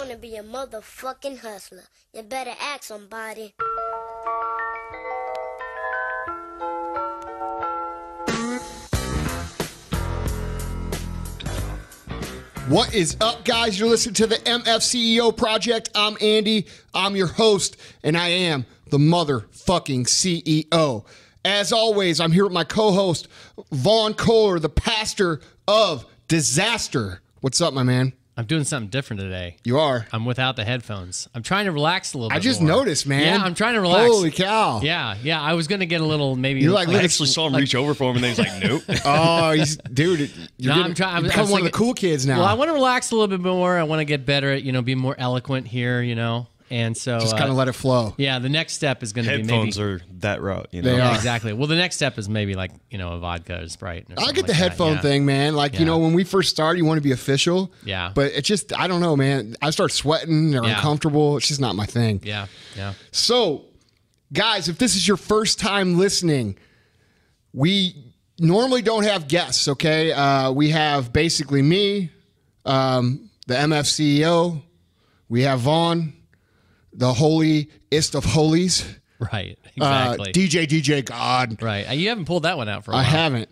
wanna be a motherfucking hustler. You better ask somebody. What is up, guys? You're listening to the MFCEO Project. I'm Andy. I'm your host, and I am the motherfucking CEO. As always, I'm here with my co-host, Vaughn Kohler, the pastor of disaster. What's up, my man? I'm doing something different today. You are? I'm without the headphones. I'm trying to relax a little bit I just more. noticed, man. Yeah, I'm trying to relax. Holy cow. Yeah. I was going to get a little maybe. You're like, I actually saw him reach over for him, and then he's like, nope. Oh, dude, you're I'm trying. you become one of the cool kids now. Well, I want to relax a little bit more. I want to get better at, be more eloquent here, And so just kind of let it flow. Yeah, the next step is going to be maybe Headphones are that route, They Yeah, are. exactly. Well, the next step is maybe like, a vodka or Sprite. Or I something get the like headphone that. thing, man. Like, Yeah. when we first started, you want to be official. Yeah. But it's just, I don't know, man. I start sweating or Yeah. uncomfortable. It's just not my thing. Yeah. So, guys, if this is your first time listening, we normally don't have guests, okay? We have basically me, the MFCEO. We have Vaughn, the holiest of holies. Right. Exactly. DJ God. Right. You haven't pulled that one out for a while. I haven't.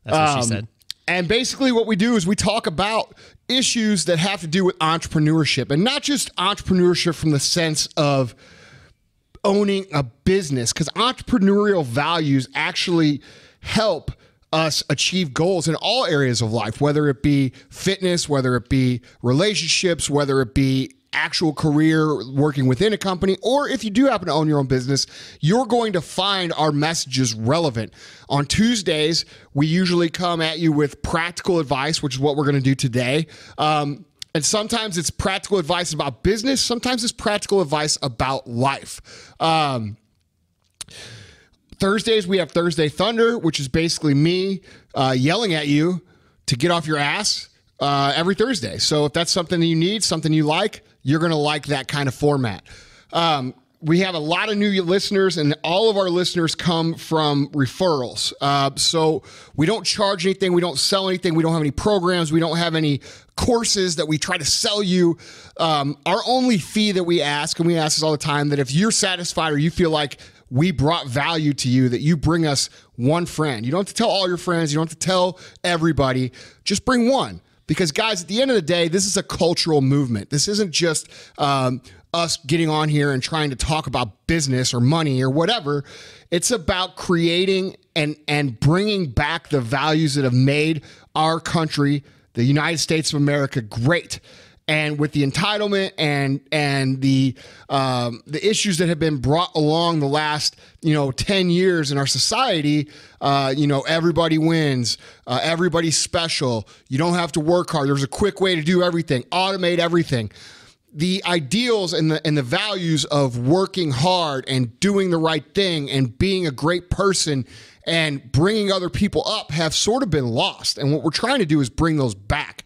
That's what she said. And basically what we do is we talk about issues that have to do with entrepreneurship, and not just entrepreneurship from the sense of owning a business, because entrepreneurial values actually help us achieve goals in all areas of life, whether it be fitness, whether it be relationships, whether it be actual career working within a company, or if you do happen to own your own business, you're going to find our messages relevant. On Tuesdays, we usually come at you with practical advice, which is what we're going to do today. And sometimes it's practical advice about business. Sometimes it's practical advice about life. Thursdays, we have Thursday Thunder, which is basically me yelling at you to get off your ass every Thursday. So if that's something that you need, something you like, you're going to like that kind of format. We have a lot of new listeners, and all of our listeners come from referrals. So we don't charge anything. We don't sell anything. We don't have any programs. We don't have any courses that we try to sell you. Our only fee that we ask, and we ask this all the time, that if you're satisfied or you feel like we brought value to you, that you bring us one friend. You don't have to tell all your friends. You don't have to tell everybody. Just bring one. Because, guys, at the end of the day, this is a cultural movement. This isn't just us getting on here and trying to talk about business or money or whatever. It's about creating and bringing back the values that have made our country, the United States of America, great. And with the entitlement and the issues that have been brought along the last 10 years in our society, everybody wins, everybody's special. You don't have to work hard. There's a quick way to do everything. Automate everything. The ideals and the values of working hard and doing the right thing and being a great person and bringing other people up have sort of been lost. And what we're trying to do is bring those back.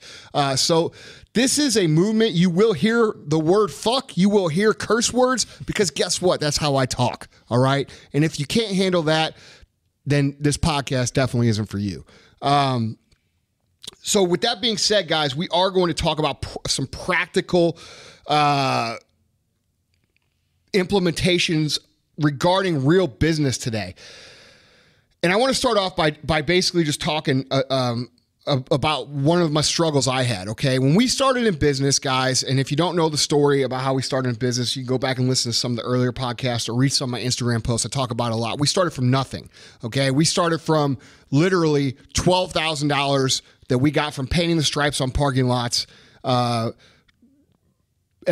So this is a movement. You will hear the word fuck. You will hear curse words, because guess what? That's how I talk. All right. And if you can't handle that, then this podcast definitely isn't for you. So with that being said, guys, we are going to talk about some practical implementations regarding real business today. And I want to start off by basically just talking about one of my struggles I had, okay? When we started in business, guys, and if you don't know the story about how we started in business, you can go back and listen to some of the earlier podcasts or read some of my Instagram posts. I talk about it a lot. We started from nothing, okay? We started from literally $12,000 that we got from painting the stripes on parking lots, and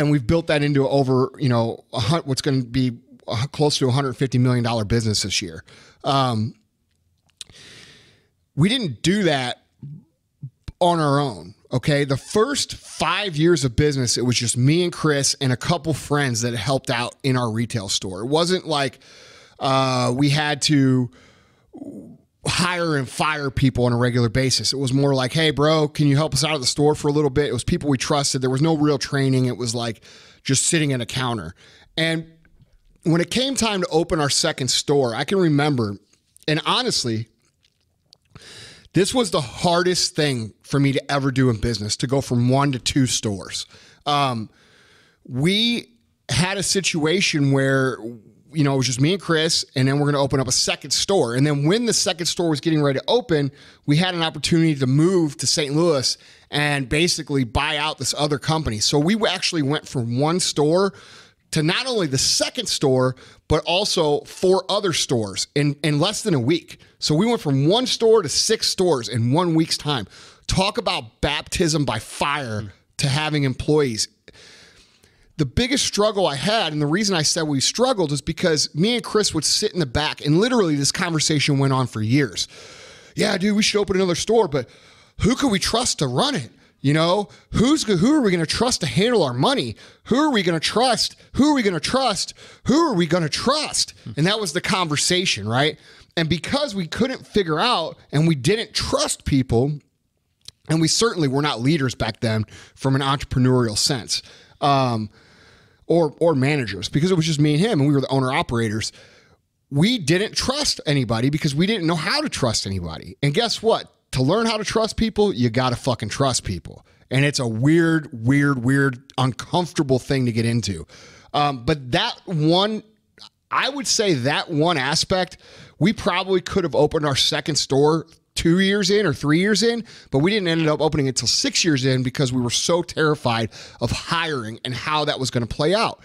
we've built that into over, what's going to be close to $150 million business this year. We didn't do that on our own, okay? The first 5 years of business, it was just me and Chris and a couple friends that helped out in our retail store. It wasn't like we had to hire and fire people on a regular basis. It was more like, hey, bro, can you help us out at the store for a little bit? It was people we trusted. There was no real training. It was like just sitting at a counter. And when it came time to open our second store, I can remember, and honestly, this was the hardest thing for me to ever do in business, to go from 1 to 2 stores. we had a situation where, you know, it was just me and Chris, and then we're going to open up a second store. And then when the second store was getting ready to open, we had an opportunity to move to St. Louis and basically buy out this other company. So we actually went from one store to not only the second store, but also 4 other stores in less than a week. So we went from one store to 6 stores in 1 week's time. Talk about baptism by fire to having employees. The biggest struggle I had, and the reason I said we struggled, is because me and Chris would sit in the back, and literally this conversation went on for years. Yeah, dude, we should open another store, but who could we trust to run it? You know, who are we going to trust to handle our money? Who are we going to trust? Who are we going to trust? Who are we going to trust? And that was the conversation, right? And because we couldn't figure out and we didn't trust people, and we certainly were not leaders back then from an entrepreneurial sense, or managers, because it was just me and him, and we were the owner operators. We didn't trust anybody because we didn't know how to trust anybody. And guess what? To learn how to trust people, you got to fucking trust people. And it's a weird, uncomfortable thing to get into. But that one, I would say that one aspect, we probably could have opened our second store 2 years in or 3 years in, but we didn't end up opening it until 6 years in because we were so terrified of hiring and how that was going to play out.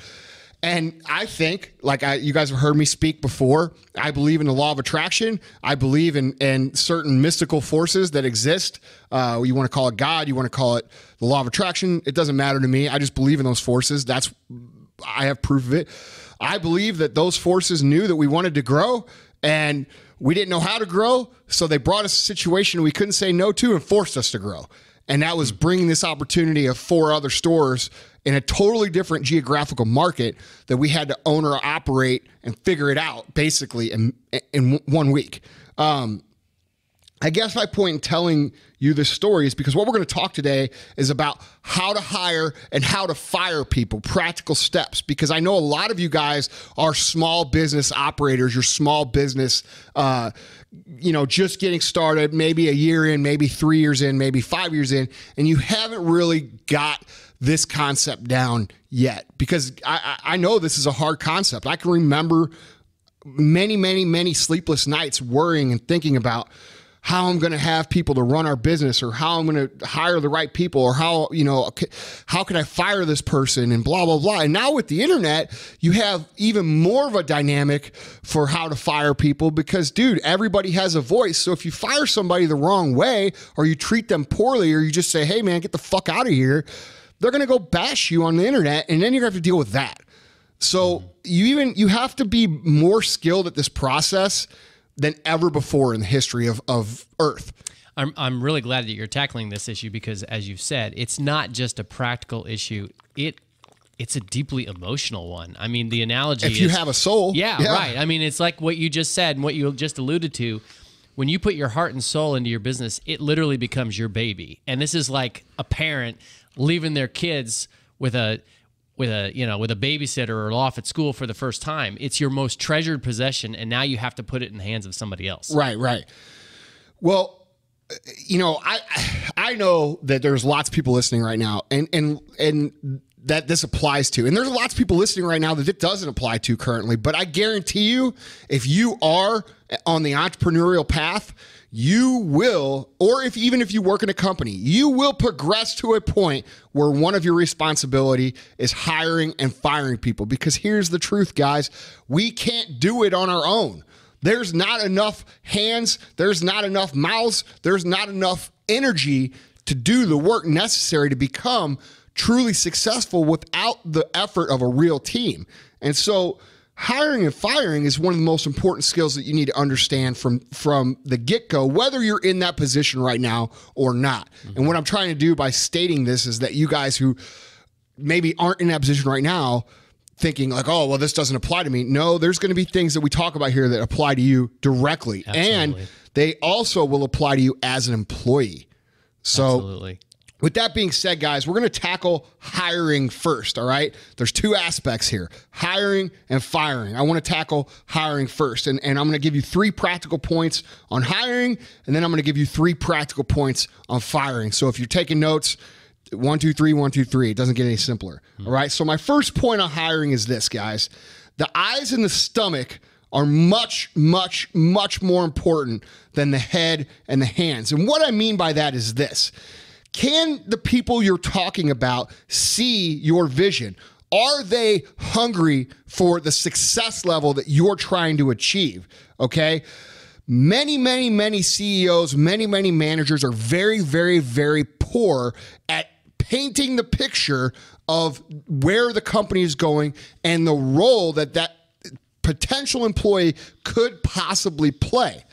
And I think, you guys have heard me speak before, I believe in the law of attraction. I believe in certain mystical forces that exist. You want to call it God, you want to call it the law of attraction. It doesn't matter to me. I just believe in those forces. I have proof of it. I believe that those forces knew that we wanted to grow, and we didn't know how to grow, so they brought us a situation we couldn't say no to and forced us to grow. And that was bringing this opportunity of 4 other stores in a totally different geographical market that we had to own or operate and figure it out basically in 1 week. I guess my point in telling you this story is because what we're going to talk today is about how to hire and how to fire people, practical steps, because I know a lot of you guys are small business operators, you're small business, just getting started, maybe a year in, maybe 3 years in, maybe 5 years in, and you haven't really got this concept down yet, because I know this is a hard concept. I can remember many sleepless nights worrying and thinking about how I'm going to have people to run our business, or how I'm going to hire the right people, or how can I fire this person, and blah, blah, blah. And now with the internet, you have even more of a dynamic for how to fire people because, dude, everybody has a voice. So if you fire somebody the wrong way, or you treat them poorly, or you just say, hey man, get the fuck out of here, they're going to go bash you on the internet, and then you're going to have to deal with that. So you have to be more skilled at this process than ever before in the history of Earth. I'm really glad that you're tackling this issue because, as you've said, it's not just a practical issue. It's a deeply emotional one. I mean, the analogy if you have a soul. Yeah, right. I mean, it's like what you just said and what you just alluded to. When you put your heart and soul into your business, it literally becomes your baby. And this is like a parent leaving their kids with a babysitter or off at school for the first time. It's your most treasured possession, and now you have to put it in the hands of somebody else. Right. Well, I know that there's lots of people listening right now, and that this applies to, and there's lots of people listening right now that it doesn't apply to currently. But I guarantee you, if you are on the entrepreneurial path, you will, or even if you work in a company, you will progress to a point where one of your responsibility is hiring and firing people. Because here's the truth, guys, we can't do it on our own. There's not enough hands, there's not enough mouths, there's not enough energy to do the work necessary to become truly successful without the effort of a real team. And so hiring and firing is one of the most important skills that you need to understand from the get-go, whether you're in that position right now or not. Mm-hmm. And what I'm trying to do by stating this is that you guys who maybe aren't in that position right now thinking like, oh, well, this doesn't apply to me. No, there's going to be things that we talk about here that apply to you directly. Absolutely. And they also will apply to you as an employee. So absolutely. With that being said, guys, we're going to tackle hiring first, all right? There's 2 aspects here, hiring and firing. I want to tackle hiring first, and I'm going to give you 3 practical points on hiring, and then I'm going to give you 3 practical points on firing. So if you're taking notes, 1, 2, 3, 1, 2, 3. It doesn't get any simpler. All right. So my first point on hiring is this, guys. The eyes and the stomach are much, much, much more important than the head and the hands. And what I mean by that is this. Can the people you're talking about see your vision? Are they hungry for the success level that you're trying to achieve? Okay. Many, many, many CEOs, many, many managers are very, very, very poor at painting the picture of where the company is going and the role that that potential employee could possibly play.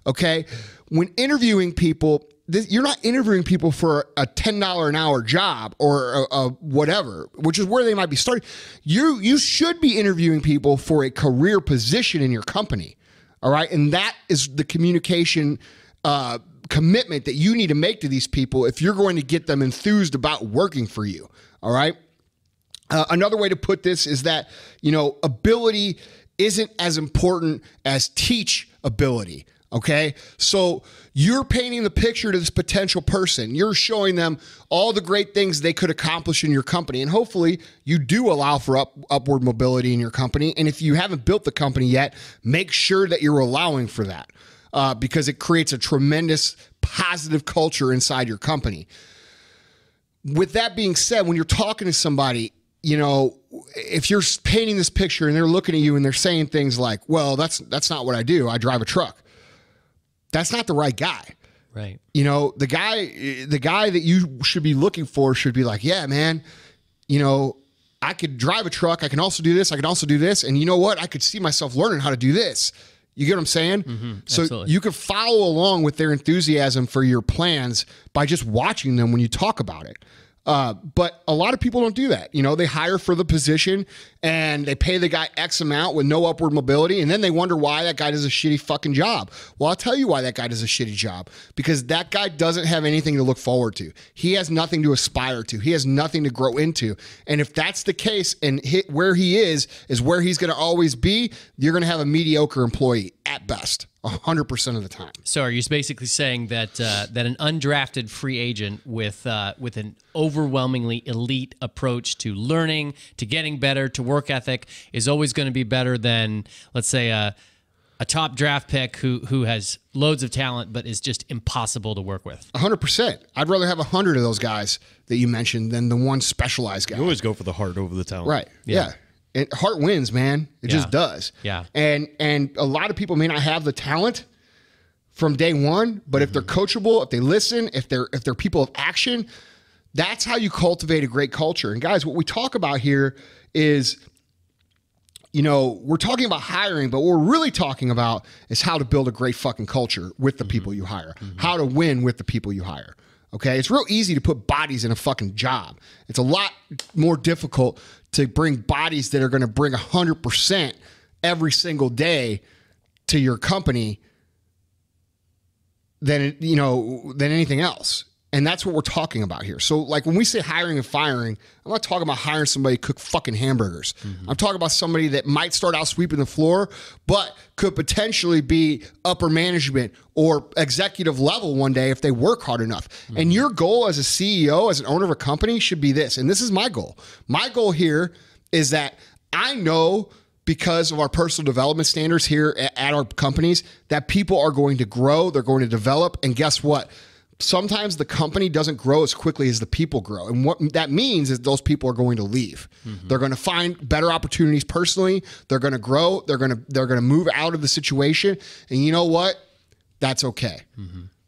Okay. When interviewing people, you're not interviewing people for a $10 an hour job or a whatever, which is where they might be starting. You should be interviewing people for a career position in your company. All right. And that is the communication commitment that you need to make to these people if you're going to get them enthused about working for you. All right. Another way to put this is that, ability isn't as important as teach ability. Okay. So you're painting the picture to this potential person. You're showing them all the great things they could accomplish in your company. And hopefully you do allow for upward mobility in your company. And if you haven't built the company yet, make sure that you're allowing for that because it creates a tremendous positive culture inside your company. With that being said, when you're talking to somebody, if you're painting this picture and they're looking at you and they're saying things like, well, that's not what I do. I drive a truck. That's not the right guy. Right. The guy that you should be looking for should be like, yeah, man, I could drive a truck. I can also do this. I can also do this. And you know what? I could see myself learning how to do this. You get what I'm saying? Mm-hmm, so absolutely. You can follow along with their enthusiasm for your plans by just watching them when you talk about it. But a lot of people don't do that. They hire for the position and they pay the guy X amount with no upward mobility. And then they wonder why that guy does a shitty fucking job. Well, I'll tell you why that guy does a shitty job, because that guy doesn't have anything to look forward to. He has nothing to aspire to. He has nothing to grow into. And if that's the case and where he is where he's going to always be, you're going to have a mediocre employee at best. 100% of the time. So are you basically saying that that an undrafted free agent with an overwhelmingly elite approach to learning, to getting better, to work ethic is always going to be better than, let's say, a top draft pick who has loads of talent but is just impossible to work with? 100%. I'd rather have 100 of those guys that you mentioned than the one specialized guy. You always go for the heart over the talent. Right. Yeah. Heart wins, man. It just does. Yeah. And a lot of people may not have the talent from day one, but if they're coachable, if they listen, if they're people of action, that's how you cultivate a great culture. And guys, what we talk about here is, we're talking about hiring, but what we're really talking about is how to build a great fucking culture with the people you hire, how to win with the people you hire. Okay. It's real easy to put bodies in a fucking job. It's a lot more difficult to bring bodies that are going to bring 100% every single day to your company than anything else. And that's what we're talking about here. So like when we say hiring and firing, I'm not talking about hiring somebody to cook fucking hamburgers. I'm talking about somebody that might start out sweeping the floor, but could potentially be upper management or executive level one day if they work hard enough. And your goal as a CEO, as an owner of a company, should be this. And this is my goal. My goal here is that I know, because of our personal development standards here at our companies, that people are going to grow, they're going to develop, and guess what? Sometimes the company doesn't grow as quickly as the people grow. And what that means is those people are going to leave. They're going to find better opportunities personally. They're going to grow. They're going to move out of the situation. And you know what? That's okay.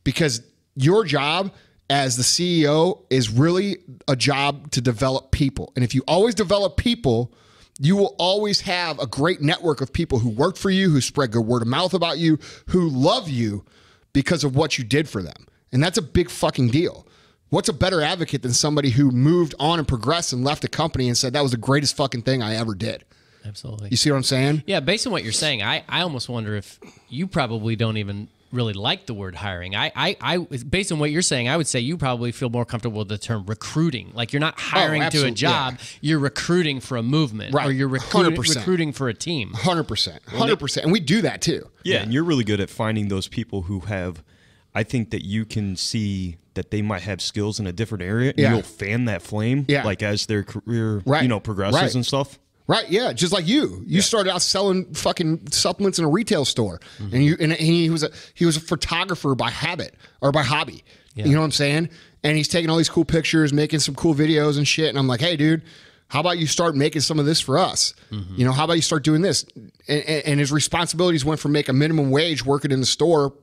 Because your job as the CEO is really a job to develop people. And if you always develop people, you will always have a great network of people who work for you, who spread good word of mouth about you, who love you because of what you did for them. And that's a big fucking deal. What's a better advocate than somebody who moved on and progressed and left a company and said, that was the greatest fucking thing I ever did? Absolutely. You see what I'm saying? Yeah, based on what you're saying, I almost wonder if you probably don't even really like the word hiring. Based on what you're saying, I would say you probably feel more comfortable with the term recruiting. Like you're not hiring to a job, you're recruiting for a movement, right? Or you're recruiting for a team. 100%. 100%. And we do that too. Yeah, and you're really good at finding those people who have, I think that you can see that they might have skills in a different area, and Yeah. you'll fan that flame, Yeah. like as their career, Right. progresses Right. and stuff. Right, yeah, just like you. You started out selling fucking supplements in a retail store, and he was a photographer by habit or by hobby. You know what I'm saying? And he's taking all these cool pictures, making some cool videos and shit. And I'm like, hey, dude, how about you start making some of this for us? You know, how about you start doing this? And his responsibilities went from making minimum wage working in the store,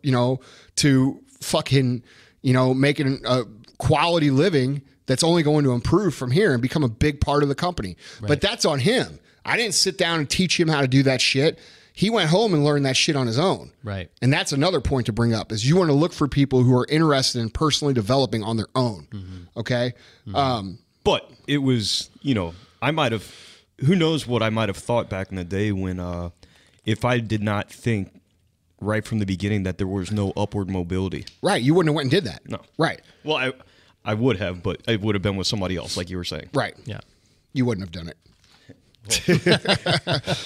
to fucking, making a quality living that's only going to improve from here and become a big part of the company. Right. But that's on him. I didn't sit down and teach him how to do that shit. He went home and learned that shit on his own. Right. And that's another point to bring up is you want to look for people who are interested in personally developing on their own. Okay. But it was, I might have, who knows what I might have thought back in the day when, if I did not think right from the beginning that there was no upward mobility. Right. You wouldn't have went and did that. No. Right. Well, I would have, but it would have been with somebody else, like you were saying. Right. Yeah. You wouldn't have done it.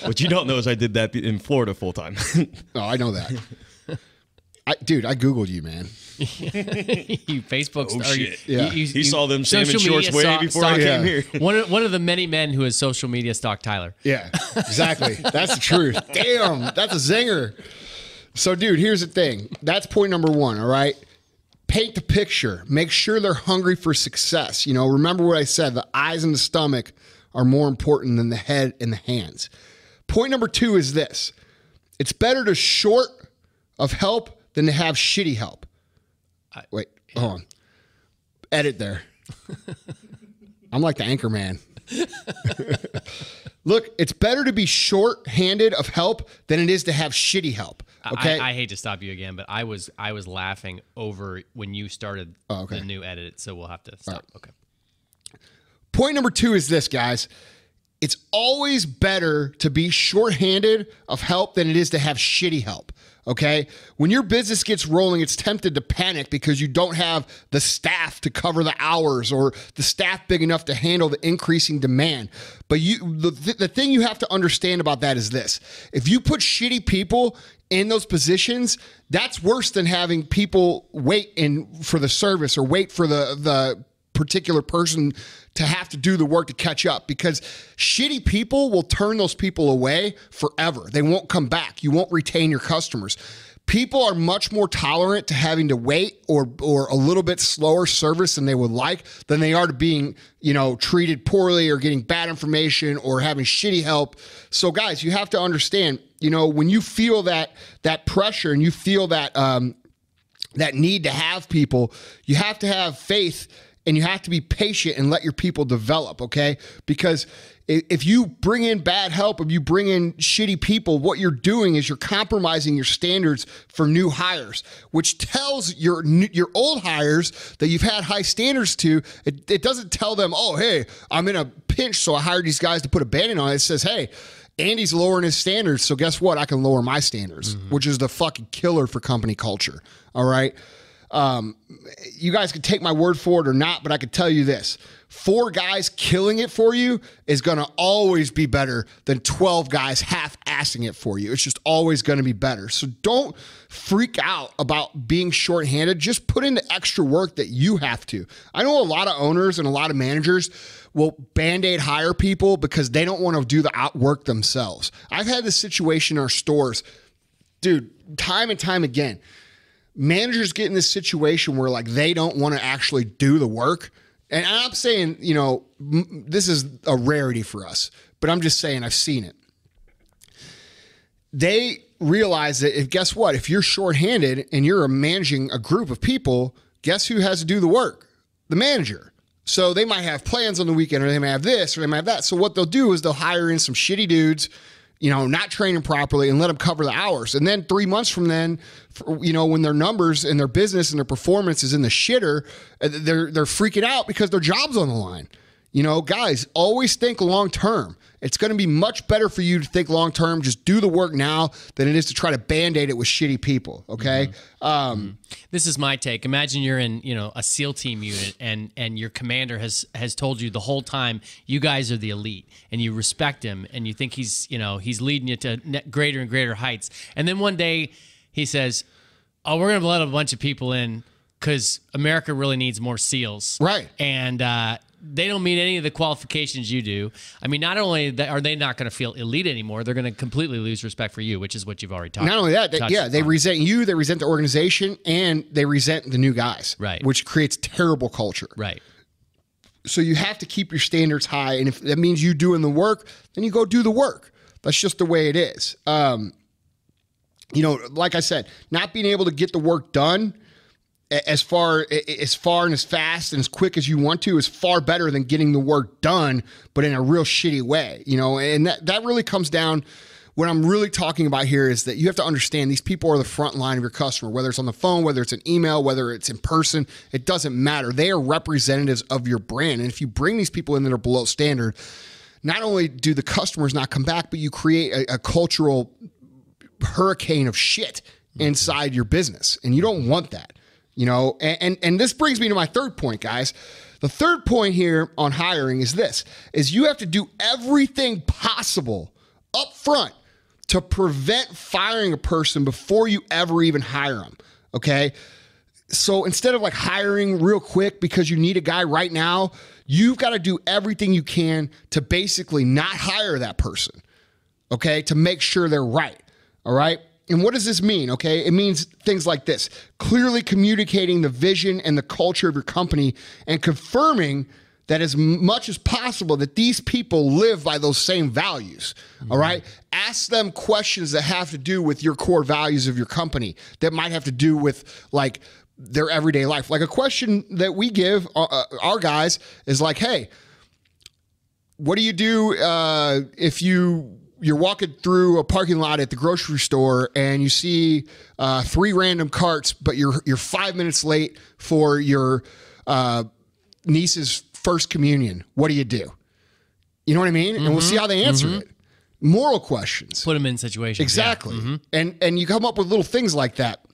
What you don't know is I did that in Florida full time. Oh, I know that. Dude, I Googled you, man. You Facebook. Oh, shit. Yeah. He saw them salmon social shorts media way before I came here. One of the many men who has social media stalked Tyler. Yeah, exactly. That's the truth. Damn, that's a zinger. So, dude, here's the thing. That's point number one, all right? Paint the picture. Make sure they're hungry for success. Remember what I said. The eyes and the stomach are more important than the head and the hands. Point number two is this. It's better to short of help than to have shitty help. Wait, hold on. Edit there. I'm like the anchor man. Look, it's better to be short-handed of help than it is to have shitty help. Okay. I hate to stop you again, but I was laughing over when you started the new edit, so we'll have to stop. Right. Okay. Point number two is this, guys. It's always better to be short-handed of help than it is to have shitty help. Okay. When your business gets rolling, it's tempted to panic because you don't have the staff to cover the hours or the staff big enough to handle the increasing demand. But the thing you have to understand about that is this. If you put shitty people in those positions, that's worse than having people wait for the service or wait for the particular person to have to do the work to catch up, because shitty people will turn those people away forever. They won't come back. You won't retain your customers. People are much more tolerant to having to wait or a little bit slower service than they would like than they are to being, treated poorly or getting bad information or having shitty help. So guys, you have to understand, when you feel that pressure and you feel that need to have people, you have to have faith. And you have to be patient and let your people develop, okay? Because if you bring in bad help, if you bring in shitty people, what you're doing is you're compromising your standards for new hires, which tells your old hires that you've had high standards to. It doesn't tell them, oh, hey, I'm in a pinch, so I hired these guys to put a Band-Aid on it. It says, hey, Andy's lowering his standards, so guess what? I can lower my standards, which is the fucking killer for company culture, all right? You guys can take my word for it or not, but I can tell you this. 4 guys killing it for you is going to always be better than 12 guys half-assing it for you. It's just always going to be better. So don't freak out about being shorthanded. Just put in the extra work that you have to. I know a lot of owners and a lot of managers will Band-Aid hire people because they don't want to do the work themselves. I've had this situation in our stores, dude, time and time again. Managers get in this situation where like they don't want to actually do the work. And I'm saying, this is a rarity for us, but I'm just saying I've seen it. They realize that guess what? If you're shorthanded and you're managing a group of people, guess who has to do the work? The manager. So they might have plans on the weekend, or they might have this, or they might have that. So what they'll do is they'll hire in some shitty dudes, not training properly, and let them cover the hours. And then 3 months from then, when their numbers and their business and their performance is in the shitter, they're freaking out because their job's on the line. Guys, always think long term. It's going to be much better for you to think long term. Just do the work now than it is to try to Band-Aid it with shitty people. Okay. This is my take. Imagine you're in, a SEAL team unit, and your commander has told you the whole time you guys are the elite, and you respect him, and you think he's leading you to greater and greater heights. And then one day he says, "Oh, we're going to let a bunch of people in because America really needs more SEALs. Right. And they don't meet any of the qualifications you do. I mean, not only are they not going to feel elite anymore, they're going to completely lose respect for you, which is what you've already talked about. Not only that, they resent you, they resent the organization, and they resent the new guys. Right. Which creates terrible culture. Right. So you have to keep your standards high, and if that means you doing the work, then you go do the work. That's just the way it is. You know, like I said, not being able to get the work done as far and as fast and as quick as you want to is far better than getting the work done, but in a real shitty way, you know, and that really comes down. What I'm really talking about here is that you have to understand these people are the front line of your customer, whether it's on the phone, whether it's an email, whether it's in person, it doesn't matter. They are representatives of your brand. And if you bring these people in that are below standard, not only do the customers not come back, but you create a cultural hurricane of shit inside your business. And you don't want that. You know, and this brings me to my third point, guys. The third point here on hiring is this, is you have to do everything possible up front to prevent firing a person before you ever even hire them, okay? So instead of like hiring real quick because you need a guy right now, you've got to do everything you can to basically not hire that person, okay? To make sure they're right, all right? And what does this mean? Okay, it means things like this: clearly communicating the vision and the culture of your company and confirming that as much as possible that these people live by those same values. All right, ask them questions that have to do with your core values of your company, that might have to do with like their everyday life. Like a question that we give our guys is like, hey, what do you do if you're walking through a parking lot at the grocery store and you see 3 random carts, but you're 5 minutes late for your niece's first communion? What do you do? You know what I mean? And we'll see how they answer it. Moral questions. Put them in situations. Exactly. Yeah. And you come up with little things like that.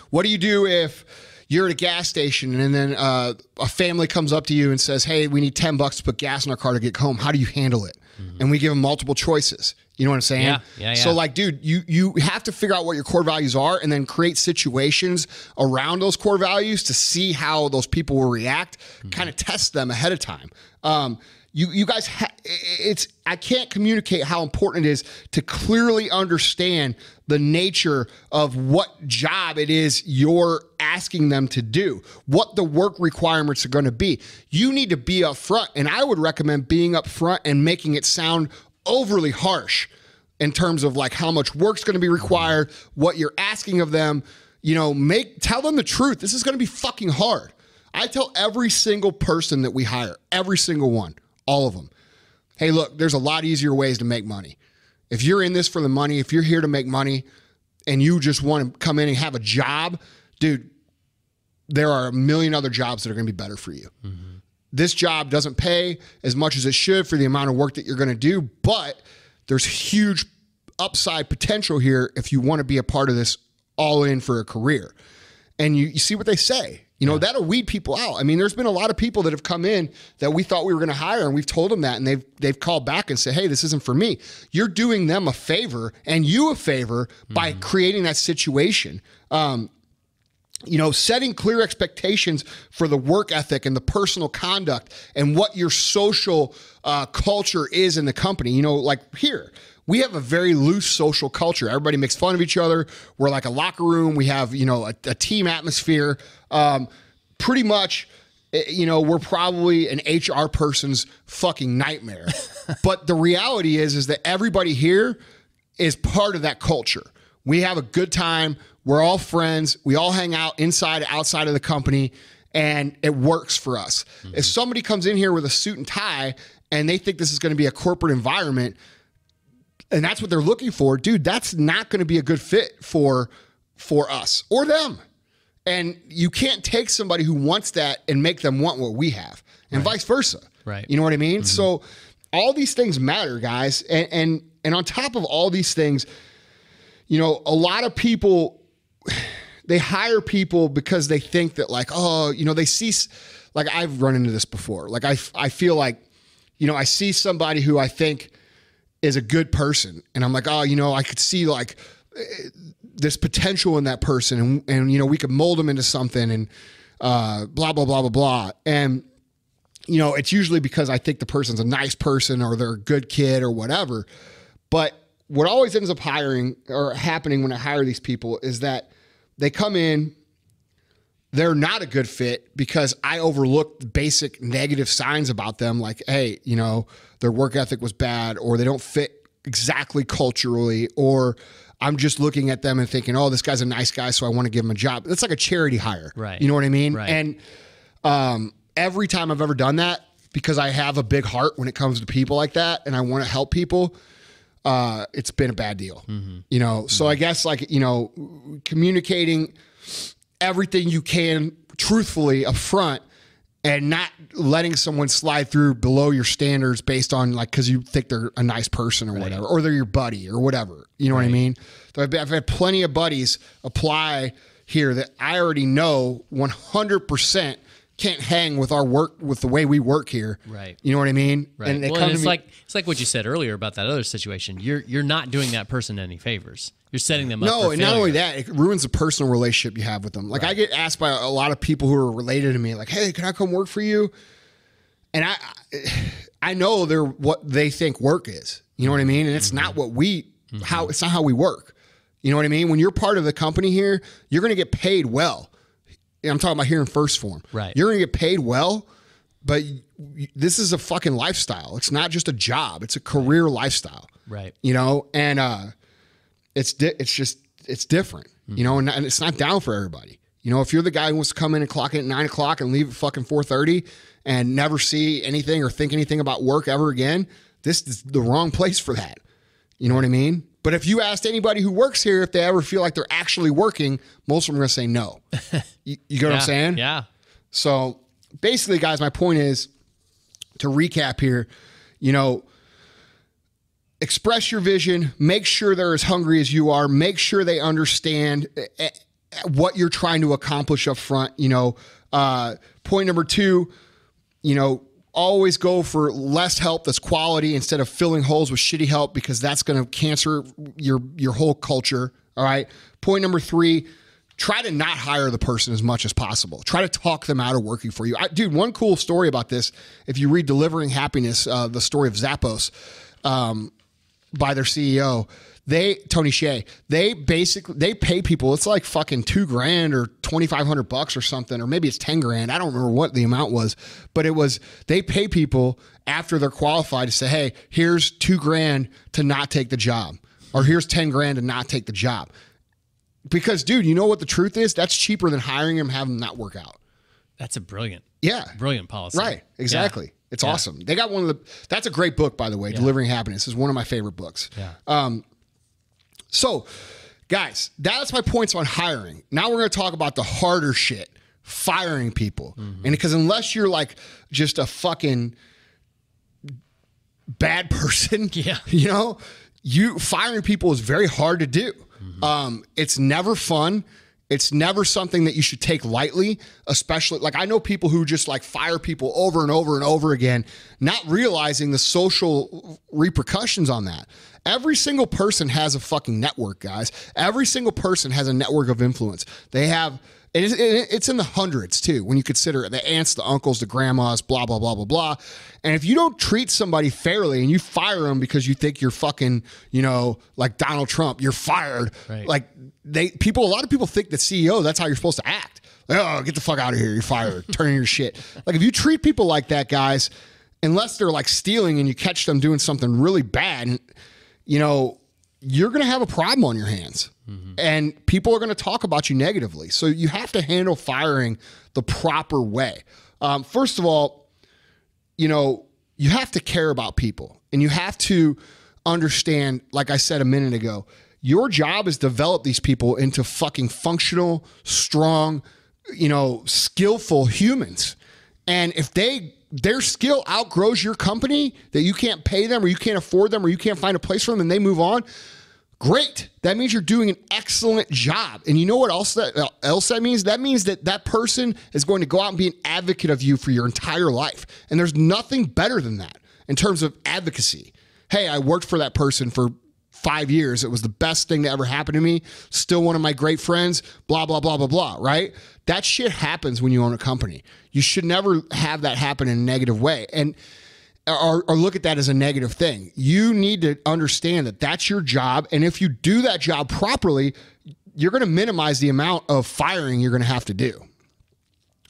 What do you do if you're at a gas station and then a family comes up to you and says, hey, we need $10 to put gas in our car to get home? How do you handle it? And we give them multiple choices. You know what I'm saying? Yeah. So like, dude, you have to figure out what your core values are and then create situations around those core values to see how those people will react, kind of test them ahead of time. You guys, I can't communicate how important it is to clearly understand the nature of what job it is you're asking them to do, what the work requirements are going to be. You need to be upfront, and I would recommend being upfront and making it sound overly harsh in terms of like how much work's going to be required, what you're asking of them. You know, tell them the truth. This is going to be fucking hard. I tell every single person that we hire, every single one, all of them, hey, look, there's a lot easier ways to make money. If you're in this for the money, if you're here to make money and you just want to come in and have a job, dude, there are a million other jobs that are going to be better for you. This job doesn't pay as much as it should for the amount of work that you're going to do, but there's huge upside potential here if you want to be a part of this all in for a career. And you see what they say. You know, that'll weed people out. I mean, there's been a lot of people that have come in that we thought we were going to hire, and we've told them that, and they've called back and said, hey, this isn't for me. You're doing them a favor and you a favor by creating that situation. You know, setting clear expectations for the work ethic and the personal conduct and what your social culture is in the company. You know, like here, we have a very loose social culture. Everybody makes fun of each other. We're like a locker room. We have, you know, a team atmosphere. Pretty much, you know, we're probably an HR person's fucking nightmare. But the reality is that everybody here is part of that culture. We have a good time. We're all friends. We all hang out inside, outside of the company, and it works for us. If somebody comes in here with a suit and tie and they think this is going to be a corporate environment, and that's what they're looking for, dude, that's not going to be a good fit for us or them. And you can't take somebody who wants that and make them want what we have, and vice versa. Right. You know what I mean? So all these things matter, guys. And on top of all these things, you know, a lot of people, they hire people because they think that like, oh, you know, they see, like I've run into this before. Like I feel like, you know, I see somebody who I think is a good person, and I'm like, oh, you know, I could see like this potential in that person, and you know, we could mold them into something, and blah blah blah blah blah. And you know, it's usually because I think the person's a nice person or they're a good kid or whatever. But what always ends up happening when I hire these people is that they come in, they're not a good fit because I overlooked basic negative signs about them, like, hey, you know, their work ethic was bad, or they don't fit exactly culturally, or I'm just looking at them and thinking, oh, this guy's a nice guy, so I want to give him a job. It's like a charity hire. Right. You know what I mean? Right. And every time I've ever done that, because I have a big heart when it comes to people like that and I want to help people, it's been a bad deal. You know, so I guess, like, you know, communicating everything you can truthfully up front and not letting someone slide through below your standards based on, like, because you think they're a nice person or whatever, or they're your buddy or whatever. You know what I mean? So I've had plenty of buddies apply here that I already know 100% can't hang with our work, with the way we work here. Right. You know what I mean? Right. And they Well, come and to me, it's like what you said earlier about that other situation. You're not doing that person any favors. You're setting them up no, for and not failure. only that, it ruins the personal relationship you have with them. Like, I get asked by a lot of people who are related to me, like, hey, can I come work for you? And I know they're what they think work is. You know what I mean? And it's not what it's not how we work. You know what I mean? When you're part of the company here, you're going to get paid well. I'm talking about here in First Form. Right. You're going to get paid well, but this is a fucking lifestyle. It's not just a job. It's a career lifestyle. Right. You know, and it's different, you know, and it's not down for everybody. You know, if you're the guy who wants to come in and clock in at 9 o'clock and leave at fucking 4:30 and never see anything or think anything about work ever again, this is the wrong place for that. You know what I mean? But if you asked anybody who works here if they ever feel like they're actually working, most of them are going to say no. You get what I'm saying? Yeah. So basically, guys, my point is, to recap here, you know, express your vision, make sure they're as hungry as you are, make sure they understand what you're trying to accomplish up front. You know, point number 2, you know, always go for less help that's quality instead of filling holes with shitty help, because that's going to cancer your whole culture. All right. Point number 3, try to not hire the person as much as possible. Try to talk them out of working for you. Dude, one cool story about this, if you read Delivering Happiness, the story of Zappos, by their CEO, Tony Hsieh, they pay people. It's like fucking $2,000 or $2,500 or something, or maybe it's $10,000. I don't remember what the amount was, but they pay people after they're qualified to say, hey, here's $2,000 to not take the job, or here's $10,000 to not take the job. Because, dude, you know what the truth is? That's cheaper than hiring them, having them not work out. That's a brilliant policy. Right. Exactly. Yeah. It's awesome. They got that's a great book, by the way. Delivering Happiness is one of my favorite books. Yeah. So, guys, that's my points on hiring. Now we're going to talk about the harder shit, firing people. And because unless you're like just a fucking bad person, you know, firing people is very hard to do. It's never fun. It's never something that you should take lightly, especially, like, I know people who just like fire people over and over and over again, not realizing the social repercussions on that. Every single person has a fucking network, guys. Every single person has a network of influence. They have, it's in the hundreds too, when you consider the aunts, the uncles, the grandmas, blah, blah, blah, blah, blah. And if you don't treat somebody fairly and you fire them because you think you're fucking, you know, like Donald Trump, you're fired. Right. Like a lot of people think that CEOs, that's how you're supposed to act. Like, oh, get the fuck out of here. You're fired. Turn in your shit. Like, if you treat people like that, guys, unless they're like stealing and you catch them doing something really bad, you know, you're going to have a problem on your hands. And people are going to talk about you negatively. So you have to handle firing the proper way. First of all, you know, you have to care about people, and you have to understand, like I said a minute ago, your job is to develop these people into fucking functional, strong, you know, skillful humans. And if their skill outgrows your company, that you can't pay them or you can't afford them or you can't find a place for them and they move on, great. That means you're doing an excellent job. And you know what else that means? That means that person is going to go out and be an advocate of you for your entire life. And there's nothing better than that in terms of advocacy. Hey, I worked for that person for 5 years. It was the best thing to ever happen to me. Still one of my great friends, blah, blah, blah, blah, blah, right? That shit happens when you own a company. You should never have that happen in a negative way. Or look at that as a negative thing. You need to understand that that's your job. And if you do that job properly, you're going to minimize the amount of firing you're going to have to do.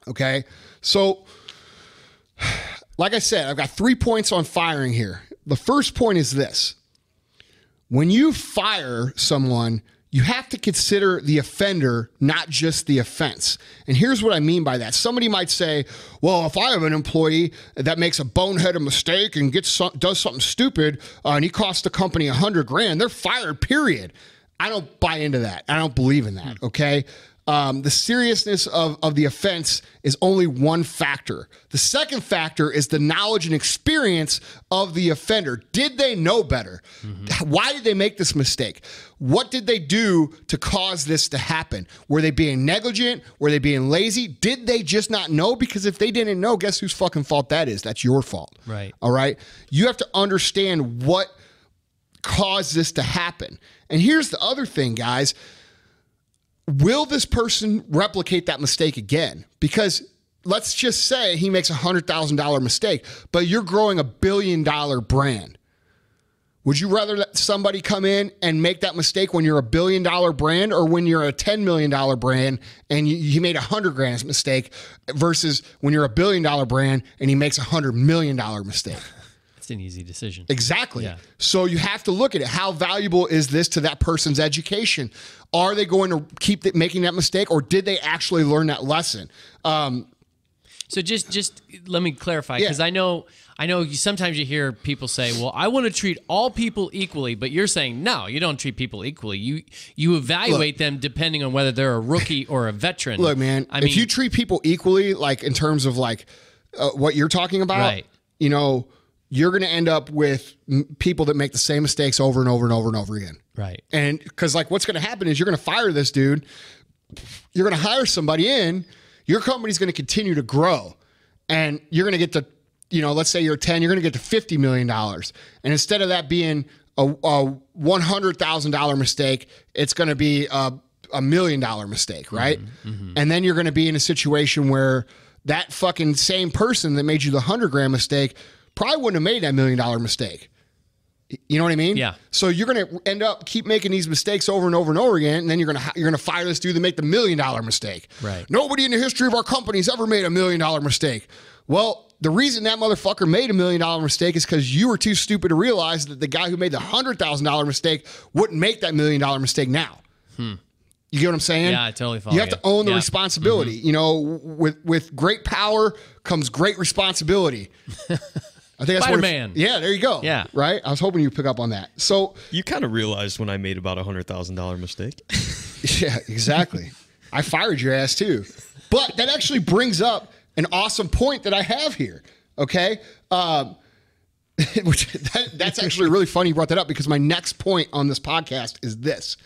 Okay? So, like I said, I've got 3 points on firing here. The first point is this. When you fire someone, you have to consider the offender, not just the offense. And here's what I mean by that. Somebody might say, well, if I have an employee that makes a boneheaded mistake and does something stupid and he costs the company $100,000, they're fired, period. I don't buy into that. I don't believe in that, okay? The seriousness of the offense is only one factor. The second factor is the knowledge and experience of the offender. Did they know better? Why did they make this mistake? What did they do to cause this to happen? Were they being negligent? Were they being lazy? Did they just not know? Because if they didn't know, guess whose fucking fault that is? That's your fault. Right. All right? You have to understand what caused this to happen. And here's the other thing, guys. Will this person replicate that mistake again? Because let's just say he makes a $100,000 mistake, but you're growing $1 billion brand. Would you rather let somebody come in and make that mistake when you're $1 billion brand, or when you're a $10 million brand and you made a $100,000 mistake, versus when you're $1 billion brand and he makes a $100 million mistake? It's an easy decision. Exactly. Yeah. So you have to look at it. How valuable is this to that person's education? Are they going to keep making that mistake, or did they actually learn that lesson? So just let me clarify, because I know sometimes you hear people say, well, I want to treat all people equally, but you're saying, no, you don't treat people equally. You evaluate them depending on whether they're a rookie or a veteran. Look, man, if you treat people equally, like in terms of like what you're talking about, right, you know, you're going to end up with people that make the same mistakes over and over and over and over again. Right. And because like what's going to happen is you're going to fire this dude. You're going to hire somebody in. Your company's going to continue to grow. And you're going to get to, you know, let's say you're 10, you're going to get to $50 million. And instead of that being a $100,000 mistake, it's going to be a $1 million mistake, right? And then you're going to be in a situation where that fucking same person that made you the $100,000 mistake probably wouldn't have made that $1 million mistake. You know what I mean? Yeah. So you're going to end up keep making these mistakes over and over and over again, and then you're going to fire this dude to make the $1 million mistake. Right. Nobody in the history of our company's ever made a $1 million mistake. Well, the reason that motherfucker made a $1 million mistake is because you were too stupid to realize that the guy who made the $100,000 mistake wouldn't make that $1 million mistake now. You get what I'm saying? Yeah, I totally follow you. Have to own the responsibility. You know, with great power comes great responsibility. I think that's Spider-Man. Yeah, there you go. Yeah. Right? I was hoping you'd pick up on that. So you kind of realized when I made about $100,000 mistake. Yeah, exactly. I fired your ass too. But that actually brings up an awesome point that I have here. Okay? That's actually really funny you brought that up, because my next point on this podcast is this.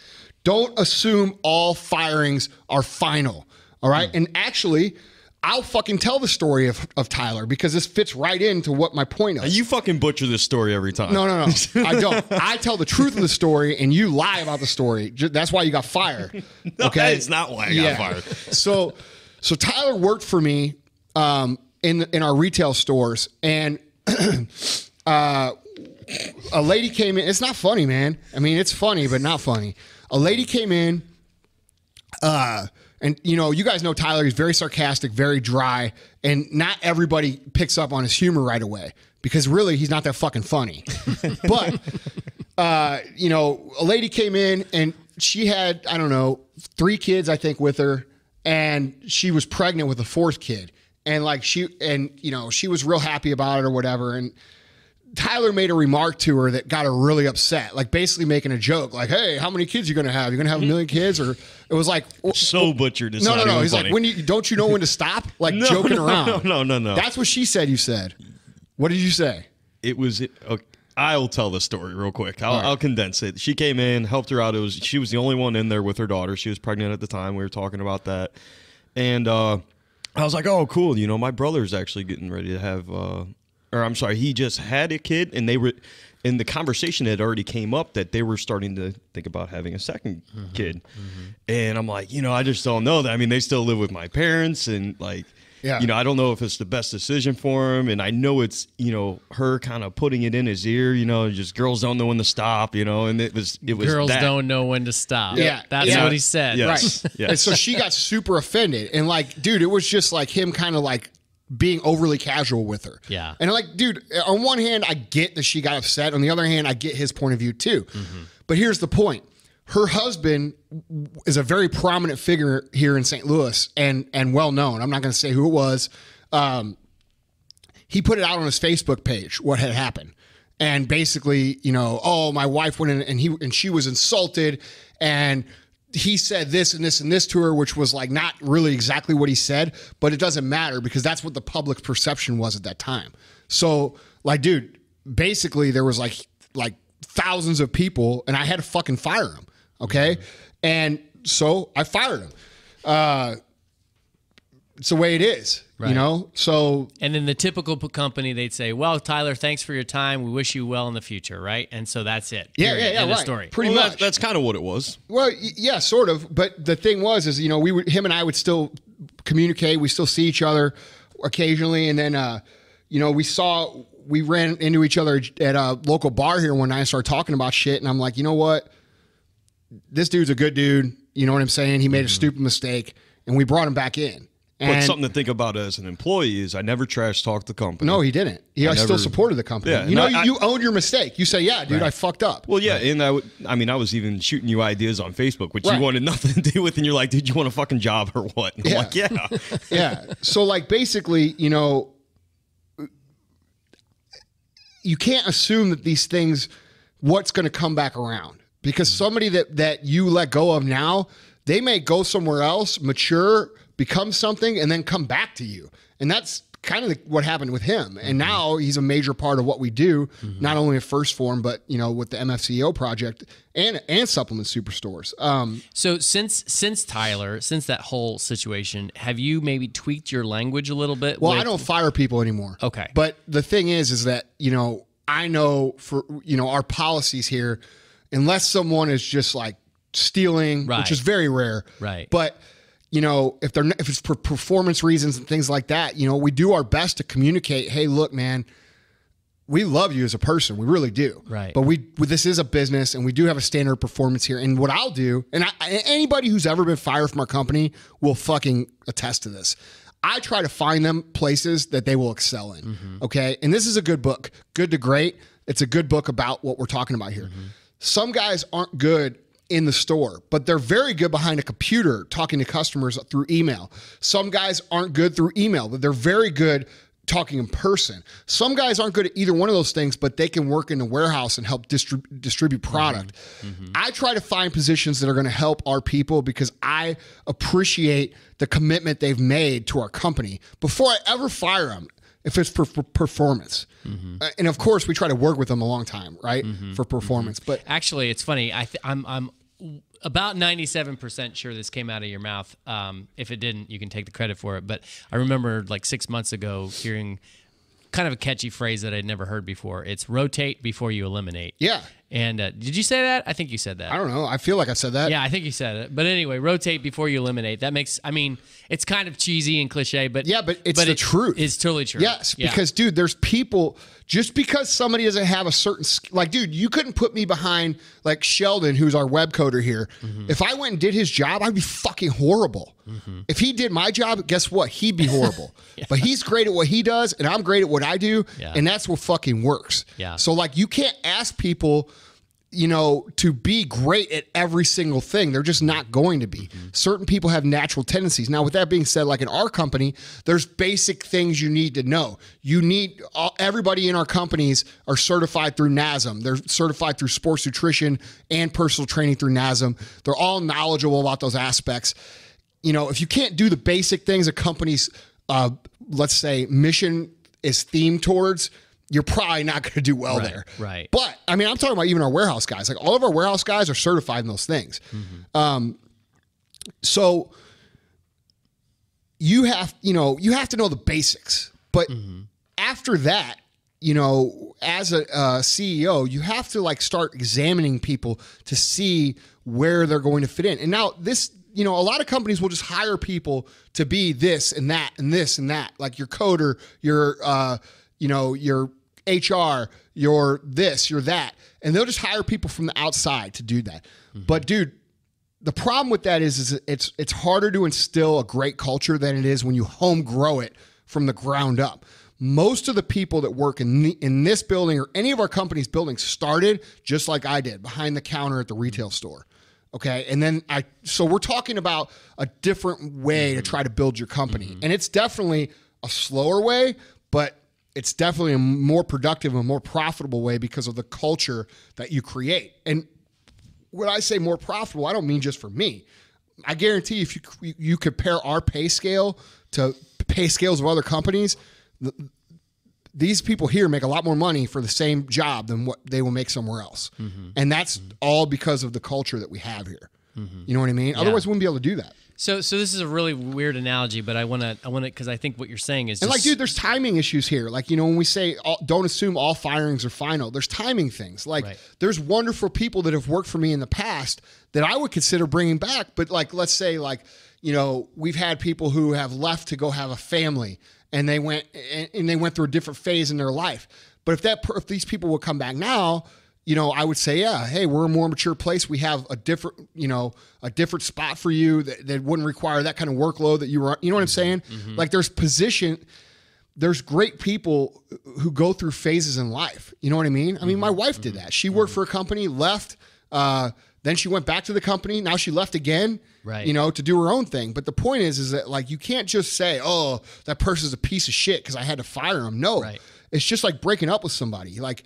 Don't assume all firings are final. All right? And actually, I'll fucking tell the story of Tyler, because this fits right into what my point is. You fucking butcher this story every time. No. I don't. I tell the truth of the story, and you lie about the story. That's why you got fired. No, okay? It's not why I got fired. So Tyler worked for me in our retail stores, and a lady came in. It's not funny, man. I mean, it's funny, but not funny. A lady came in, and, you know, you guys know Tyler. He's very sarcastic, very dry, and not everybody picks up on his humor right away, because really he's not that fucking funny. But, you know, a lady came in, and she had, I don't know, 3 kids, I think, with her, and she was pregnant with a 4th kid. And like she was real happy about it or whatever. And Tyler made a remark to her that got her really upset, like basically making a joke, like, "Hey, how many kids are you going to have? You're going to have 1 million kids?" Or it was like, so butchered. It's no. He's funny. like, don't you know when to stop? Like joking around. No. That's what she said. You said. What did you say? It was. Okay, I'll tell the story real quick. I'll condense it. She came in, helped her out. She was the only one in there with her daughter. She was pregnant at the time. We were talking about that, and I was like, "Oh, cool. You know, my brother's actually getting ready to have or I'm sorry, he just had a kid, and and the conversation had already came up that they were starting to think about having a second kid. And I'm like, I just don't know that. I mean, they still live with my parents, and like, I don't know if it's the best decision for him. And I know it's, her kind of putting it in his ear, just girls don't know when to stop, and it was girls that. don't know when to stop. Yeah. That's what he said. Yes. Right. Yes. And so she got super offended. And like, dude, it was just like him kind of like being overly casual with her. Yeah. And like, dude, on one hand, I get that she got upset. On the other hand, I get his point of view too. But here's the point. Her husband is a very prominent figure here in St. Louis and well known. I'm not going to say who it was. He put it out on his Facebook page, what had happened. And basically, oh, my wife went in and she was insulted, and he said this and this and this to her, which was like not really exactly what he said, but it doesn't matter because that's what the public perception was at that time. So like, dude, basically there was like thousands of people, and I had to fucking fire him. Okay. And so I fired him. It's the way it is, So, and in the typical company, they'd say, "Well, Tyler, thanks for your time. We wish you well in the future," right? And so that's it. Yeah, Period. End of story. Pretty much. That's kind of what it was. Well, yeah, sort of. But the thing was, him and I would still communicate. We still see each other occasionally, and then, we ran into each other at a local bar here one night and started talking about shit. And I'm like, you know what? This dude's a good dude. You know what I'm saying? He made a stupid mistake, and we brought him back in. But something to think about as an employee is I never trash talked the company. No, he didn't. I still supported the company. Yeah, you owned your mistake. You say, yeah, dude, I fucked up. Well, yeah, and I was even shooting you ideas on Facebook, which you wanted nothing to do with, and you're like, dude, you want a fucking job or what? And I'm like, yeah. Yeah. So, like, basically, you can't assume that these things, what's going to come back around. Because somebody that you let go of now, they may go somewhere else, mature, become something, and then come back to you. And that's kind of what happened with him. And now he's a major part of what we do, not only at First Form, but, with the MFCEO Project and supplement superstores. So since Tyler, since that whole situation, have you maybe tweaked your language a little bit? Well, I don't fire people anymore. Okay. But the thing is that, I know for, our policies here, unless someone is just like stealing, which is very rare. Right. But, if it's for performance reasons and things like that, we do our best to communicate, hey, look, man, we love you as a person. We really do. Right. But this is a business, and we do have a standard of performance here. And what I'll do, and anybody who's ever been fired from our company will fucking attest to this. I try to find them places that they will excel in. Okay. And this is a good book, Good to Great. It's a good book about what we're talking about here. Some guys aren't good in the store, but they're very good behind a computer talking to customers through email. Some guys aren't good through email, but they're very good talking in person. Some guys aren't good at either one of those things, but they can work in the warehouse and help distribute product. I try to find positions that are going to help our people because I appreciate the commitment they've made to our company before I ever fire them. If it's for performance. And of course we try to work with them a long time, right? For performance. But actually it's funny. I'm about 97% sure this came out of your mouth. If it didn't, you can take the credit for it. But I remember like 6 months ago hearing kind of a catchy phrase that I'd never heard before. It's rotate before you eliminate. Yeah. And did you say that? I think you said that. I don't know. I feel like I said that. Yeah, I think you said it. But anyway, rotate before you eliminate. That makes, it's kind of cheesy and cliche, but yeah, but it's the truth. It's totally true. Yes, because dude, there's people, just because somebody doesn't have a certain, like, dude, you couldn't put me behind like Sheldon, who's our web coder here. If I went and did his job, I'd be fucking horrible. If he did my job, guess what? He'd be horrible. But he's great at what he does, and I'm great at what I do, and that's what fucking works. Yeah. So like, you can't ask people, to be great at every single thing. They're just not going to be. Certain people have natural tendencies. Now, with that being said, like in our company, there's basic things you need to know. Everybody in our companies are certified through NASM. They're certified through sports nutrition and personal training through NASM. They're all knowledgeable about those aspects. If you can't do the basic things a company's, let's say, mission is themed towards, you're probably not going to do well there. Right. But I'm talking about even our warehouse guys. Like all of our warehouse guys are certified in those things. So you have to know the basics. But after that, you know, as a CEO, you have to like start examining people to see where they're going to fit in. And now this, you know, a lot of companies will just hire people to be this and that and this and that, like your coder, your, you know, your HR, your this, your that, and they'll just hire people from the outside to do that. But dude, the problem with that is it's harder to instill a great culture than it is when you home grow it from the ground up. Most of the people that work in this building or any of our company's buildings started just like I did, behind the counter at the retail store. Okay. And then so we're talking about a different way to try to build your company. And it's definitely a slower way, but it's definitely a more productive and more profitable way because of the culture that you create. And when I say more profitable, I don't mean just for me. I guarantee if you compare our pay scale to pay scales of other companies, these people here make a lot more money for the same job than what they will make somewhere else. And that's all because of the culture that we have here. You know what I mean? Yeah. Otherwise, we wouldn't be able to do that. So this is a really weird analogy, but I want to, because I think what you're saying is, and like, dude, there's timing issues here. Like, you know, when we say don't assume all firings are final, there's timing things. Like, there's wonderful people that have worked for me in the past that I would consider bringing back. But like, let's say, like, you know, we've had people who have left to go have a family, and they went through a different phase in their life. But if these people would come back now, you know, I would say, yeah, hey, we're a more mature place. We have a different, you know, a different spot for you that wouldn't require that kind of workload that you were, you know what I'm saying? Like there's great people who go through phases in life. You know what I mean? I mean, my wife did that. She worked for a company, left, then she went back to the company. Now she left again, you know, to do her own thing. But the point is that like, you can't just say, oh, that person's a piece of shit because I had to fire him. No, it's just like breaking up with somebody. Like,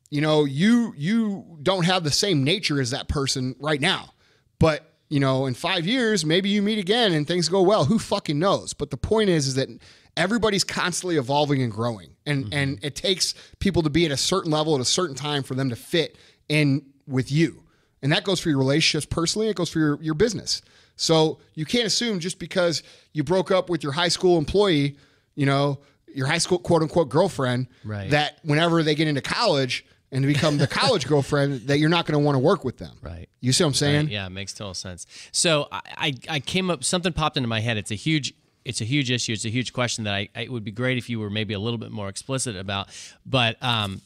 you know, you don't have the same nature as that person right now, but you know, in 5 years, maybe you meet again and things go well. Who fucking knows? But the point is that everybody's constantly evolving and growing, and it takes people to be at a certain level at a certain time for them to fit in with you. And that goes for your relationships personally. It goes for your business. So you can't assume just because you broke up with your high school employee, you know, your high school quote unquote girlfriend, that whenever they get into college and to become the college girlfriend, that you're not going to want to work with them. You see what I'm saying? Yeah, it makes total sense. So I came up, something popped into my head. It's a huge issue. It's a huge question that it would be great if you were maybe a little bit more explicit about, but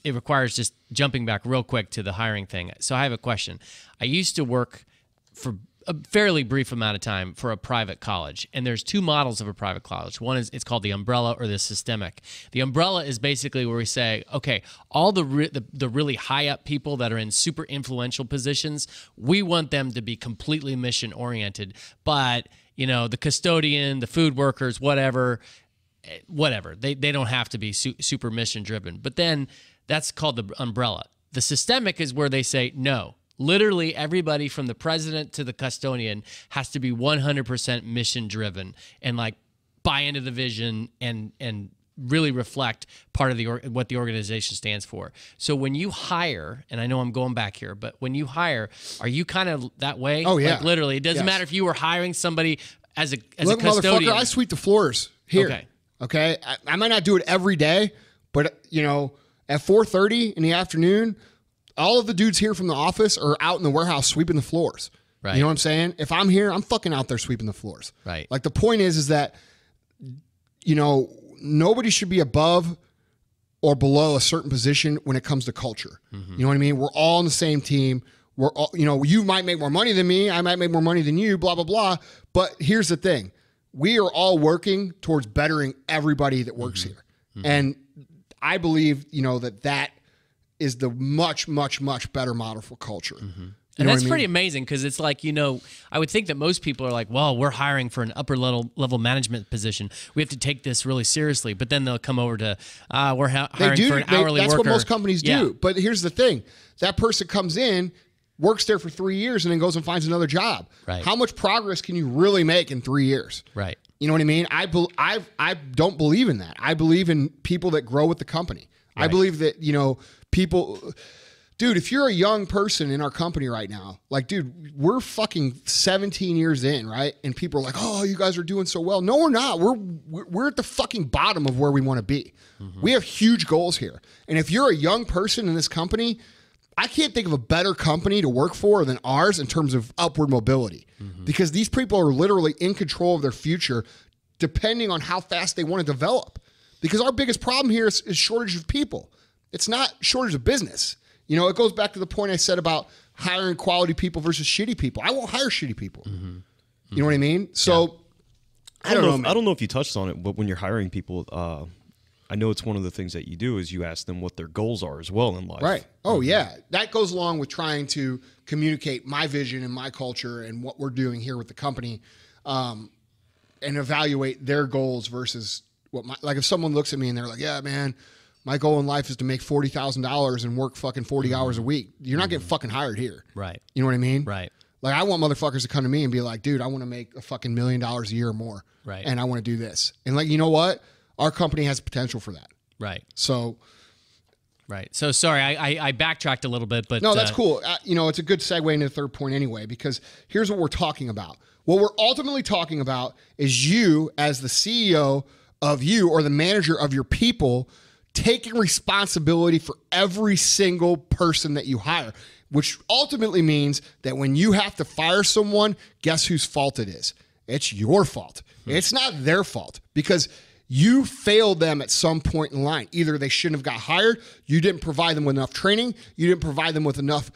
it requires just jumping back real quick to the hiring thing. So I have a question. I used to work for a fairly brief amount of time for a private college, and there's two models of a private college. One is, it's called the umbrella or the systemic. The umbrella is basically where we say, okay, all the really high up people that are in super influential positions, we want them to be completely mission oriented, but you know, the custodian, the food workers, whatever, they don't have to be super mission driven. But then that's called the umbrella. The systemic is where they say, no, literally everybody from the president to the custodian has to be 100% mission driven and like buy into the vision and really reflect part of what the organization stands for. So when you hire, and I know I'm going back here, but when you hire, are you kind of that way? Oh yeah, like literally, it doesn't matter if you were hiring somebody as a Look, custodian. Motherfucker, I sweep the floors here. Okay, I might not do it every day, but you know, at 4:30 in the afternoon, all of the dudes here from the office are out in the warehouse sweeping the floors. You know what I'm saying? If I'm here, I'm fucking out there sweeping the floors. Like the point is that, you know, nobody should be above or below a certain position when it comes to culture. You know what I mean? We're all on the same team. We're all, you know, you might make more money than me. I might make more money than you, blah, blah, blah. But here's the thing. We are all working towards bettering everybody that works here. And I believe, you know, that is the much, much, much better model for culture. And that's pretty amazing because it's like, you know, I would think that most people are like, well, we're hiring for an upper level management position. We have to take this really seriously. But then they'll come over to, we're hiring for an hourly worker. That's what most companies do. But here's the thing. That person comes in, works there for 3 years, and then goes and finds another job. How much progress can you really make in 3 years? You know what I mean? I don't believe in that. I believe in people that grow with the company. I believe that, you know, people... dude, if you're a young person in our company right now, like, dude, we're fucking 17 years in, right? And people are like, oh, you guys are doing so well. No, we're not. We're at the fucking bottom of where we want to be. We have huge goals here. And if you're a young person in this company, I can't think of a better company to work for than ours in terms of upward mobility, because these people are literally in control of their future depending on how fast they want to develop. Because our biggest problem here is shortage of people. It's not shortage of business. You know, it goes back to the point I said about hiring quality people versus shitty people. I won't hire shitty people. You know what I mean? So I don't know. I don't know if you touched on it, but when you're hiring people, I know it's one of the things that you do is you ask them what their goals are as well in life. Right. Oh, yeah. That goes along with trying to communicate my vision and my culture and what we're doing here with the company, and evaluate their goals versus what like if someone looks at me and they're like, yeah, man, my goal in life is to make $40,000 and work fucking 40 hours a week. You're not getting fucking hired here. Right. You know what I mean? Right. Like, I want motherfuckers to come to me and be like, dude, I want to make a fucking $1 million a year or more. Right. And I want to do this. And like, you know what? Our company has potential for that. Right. So. Right. So sorry, I backtracked a little bit, but no, that's cool. You know, it's a good segue into the third point anyway, because here's what we're talking about. What we're ultimately talking about is you as the CEO of you or the manager of your people taking responsibility for every single person that you hire, which ultimately means that when you have to fire someone, guess whose fault it is? It's your fault. It's not their fault, because you failed them at some point in line. Either they shouldn't have got hired, you didn't provide them with enough training, you didn't provide them with enough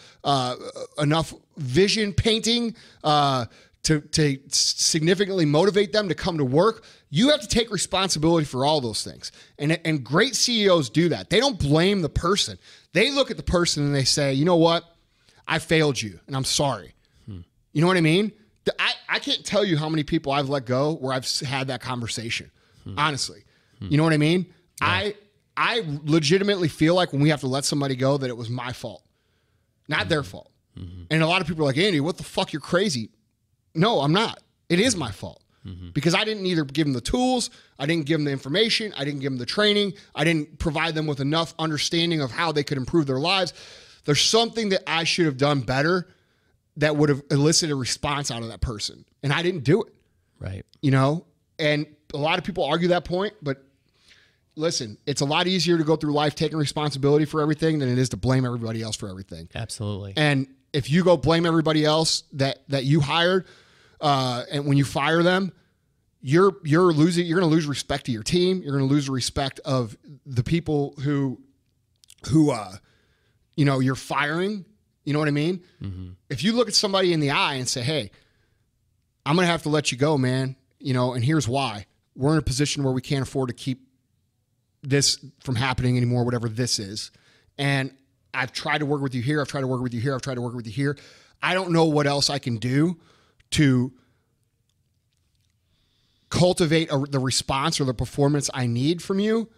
vision painting to significantly motivate them to come to work. You have to take responsibility for all those things. And great CEOs do that. They don't blame the person. They look at the person and they say, you know what? I failed you and I'm sorry. You know what I mean? I can't tell you how many people I've let go where I've had that conversation. Honestly. You know what I mean? Yeah. I legitimately feel like when we have to let somebody go that it was my fault, not their fault. And a lot of people are like, Andy, what the fuck? You're crazy. No, I'm not. It is my fault. Because I didn't either give them the tools, I didn't give them the information, I didn't give them the training, I didn't provide them with enough understanding of how they could improve their lives. There's something that I should have done better that would have elicited a response out of that person. And I didn't do it. Right. You know? And a lot of people argue that point, but listen, it's a lot easier to go through life taking responsibility for everything than it is to blame everybody else for everything. Absolutely. And if you go blame everybody else that you hired, and when you fire them, you're going to lose respect to your team. You're going to lose the respect of the people who you know, you're firing. You know what I mean? If you look at somebody in the eye and say, hey, I'm going to have to let you go, man, you know, and here's why. We're in a position where we can't afford to keep this from happening anymore, whatever this is. And I've tried to work with you here. I've tried to work with you here. I've tried to work with you here. I don't know what else I can do to cultivate the response or the performance I need from you,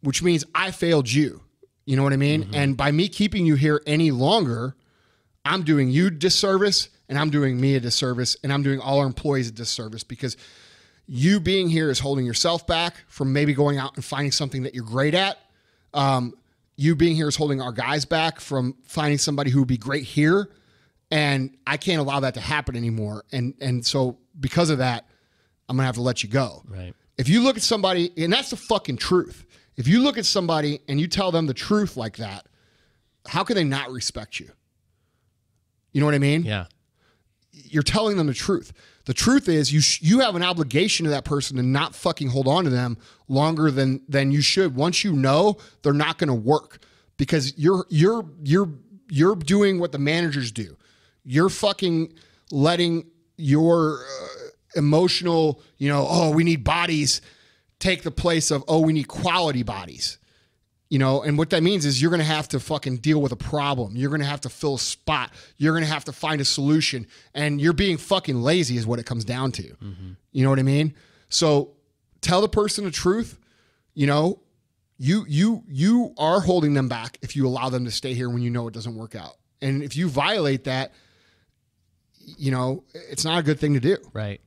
which means I failed you. You know what I mean? And by me keeping you here any longer, I'm doing you a disservice, and I'm doing me a disservice, and I'm doing all our employees a disservice, because you being here is holding yourself back from maybe going out and finding something that you're great at. You being here is holding our guys back from finding somebody who would be great here. And I can't allow that to happen anymore. And so because of that, I'm going to have to let you go. Right. If you look at somebody, and that's the fucking truth. If you look at somebody and you tell them the truth like that, how can they not respect you? You know what I mean? Yeah. You're telling them the truth. The truth is you have an obligation to that person to not fucking hold on to them longer than you should. Once you know they're not going to work, because you're doing what the managers do. You're fucking letting your emotional, you know, oh, we need bodies, take the place of, oh, we need quality bodies. You know, and what that means is you're going to have to fucking deal with a problem. You're going to have to fill a spot. You're going to have to find a solution. And you're being fucking lazy is what it comes down to. You know what I mean? So tell the person the truth. You know, you are holding them back if you allow them to stay here when you know it doesn't work out. And if you violate that, you know, it's not a good thing to do. Right.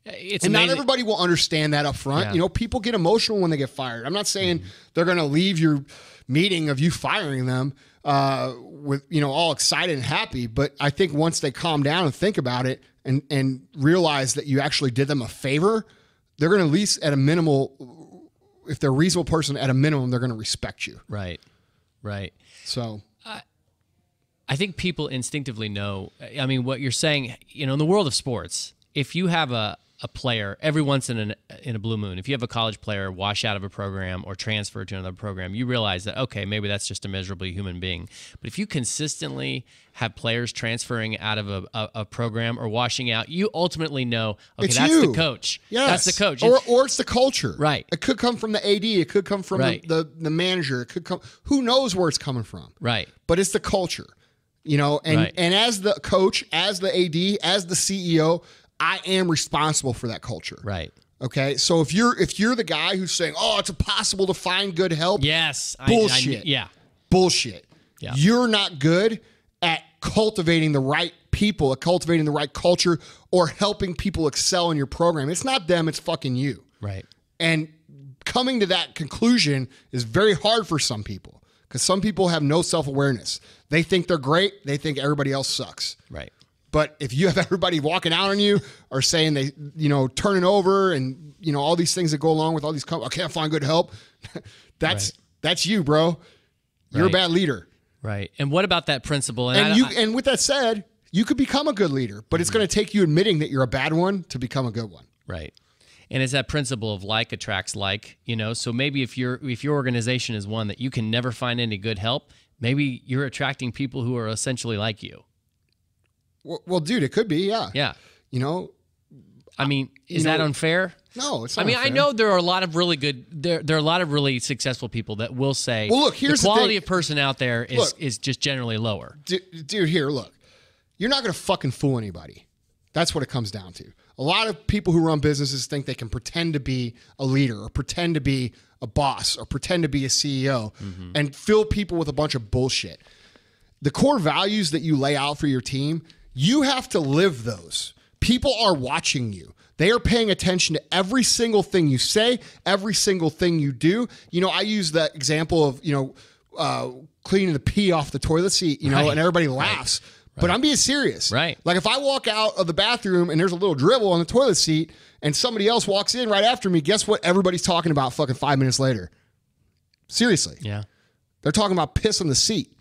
It's and amazing. not everybody will understand that up front. Yeah. You know, people get emotional when they get fired. I'm not saying they're going to leave your meeting of you firing them with, all excited and happy. But I think once they calm down and think about it and realize that you actually did them a favor, they're going to at least at a minimal, if they're a reasonable person, at a minimum, they're going to respect you. Right. So I think people instinctively know. I mean, what you're saying, in the world of sports, if you have a player every once in a blue moon, if you have a college player wash out of a program or transfer to another program, you realize that, okay, maybe that's just a miserable human being. But if you consistently have players transferring out of a program or washing out, you ultimately know, okay, it's that's you. the coach. Yes. That's the coach. Or it's the culture. Right. It could come from the AD. It could come from Right. the manager. It could come, who knows where it's coming from. Right. But it's the culture, and Right. and as the coach, as the AD, as the CEO, I am responsible for that culture. Right. Okay. So if you're the guy who's saying, "Oh, it's impossible to find good help," Yes. bullshit. Bullshit. Yeah. You're not good at cultivating the right people, at cultivating the right culture, or helping people excel in your program. It's not them. It's fucking you. Right. And coming to that conclusion is very hard for some people because some people have no self-awareness. They think they're great. They think everybody else sucks. Right. But if you have everybody walking out on you or saying they, turning over and, all these things that go along with all these, I can't find good help. That's you, bro. You're Right. a bad leader. Right. And what about that principle? And with that said, you could become a good leader, but it's going to take you admitting that you're a bad one to become a good one. Right. And it's that principle of like attracts like, so maybe if your organization is one that you can never find any good help, maybe you're attracting people who are essentially like you. Well, dude, it could be, yeah. Yeah. I mean, is you know- that unfair? No, it's not I mean, I unfair. know there are a lot of really good, there are a lot of really successful people that will say, Well, look, here's the the quality thing. of person out there is just generally lower. Dude, here, look. You're not going to fucking fool anybody. That's what it comes down to. A lot of people who run businesses think they can pretend to be a leader or pretend to be a boss or pretend to be a CEO and fill people with a bunch of bullshit. The core values that you lay out for your team, you have to live those. People are watching you. They are paying attention to every single thing you say, every single thing you do. I use the example of, cleaning the pee off the toilet seat, Right. and everybody laughs. But I'm being serious. Right. Like if I walk out of the bathroom and there's a little dribble on the toilet seat and somebody else walks in right after me, guess what everybody's talking about fucking 5 minutes later? Seriously. Yeah. They're talking about piss on the seat.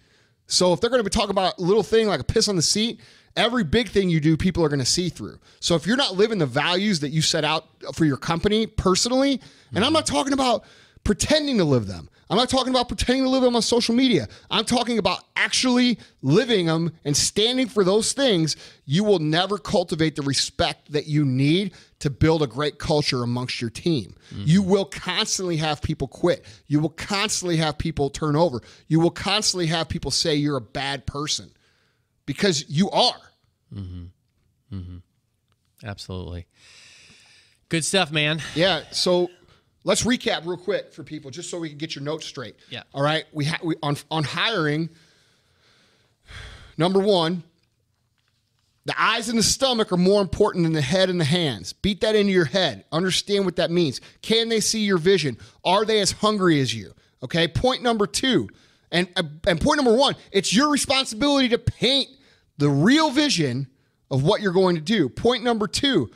So if they're going to be talking about a little thing like a piss on the seat, every big thing you do, people are going to see through. So if you're not living the values that you set out for your company personally, and I'm not talking about pretending to live them. I'm not talking about pretending to live them on social media. I'm talking about actually living them and standing for those things. You will never cultivate the respect that you need to build a great culture amongst your team. You will constantly have people quit. You will constantly have people turn over. You will constantly have people say you're a bad person because you are. Absolutely. Good stuff, man. Yeah. So let's recap real quick for people, just so we can get your notes straight. Yeah. All right. We on hiring. Number one, the eyes and the stomach are more important than the head and the hands. Beat that into your head. Understand what that means. Can they see your vision? Are they as hungry as you? Okay. Point number two, and point number one, it's your responsibility to paint the real vision of what you're going to do. Point number two,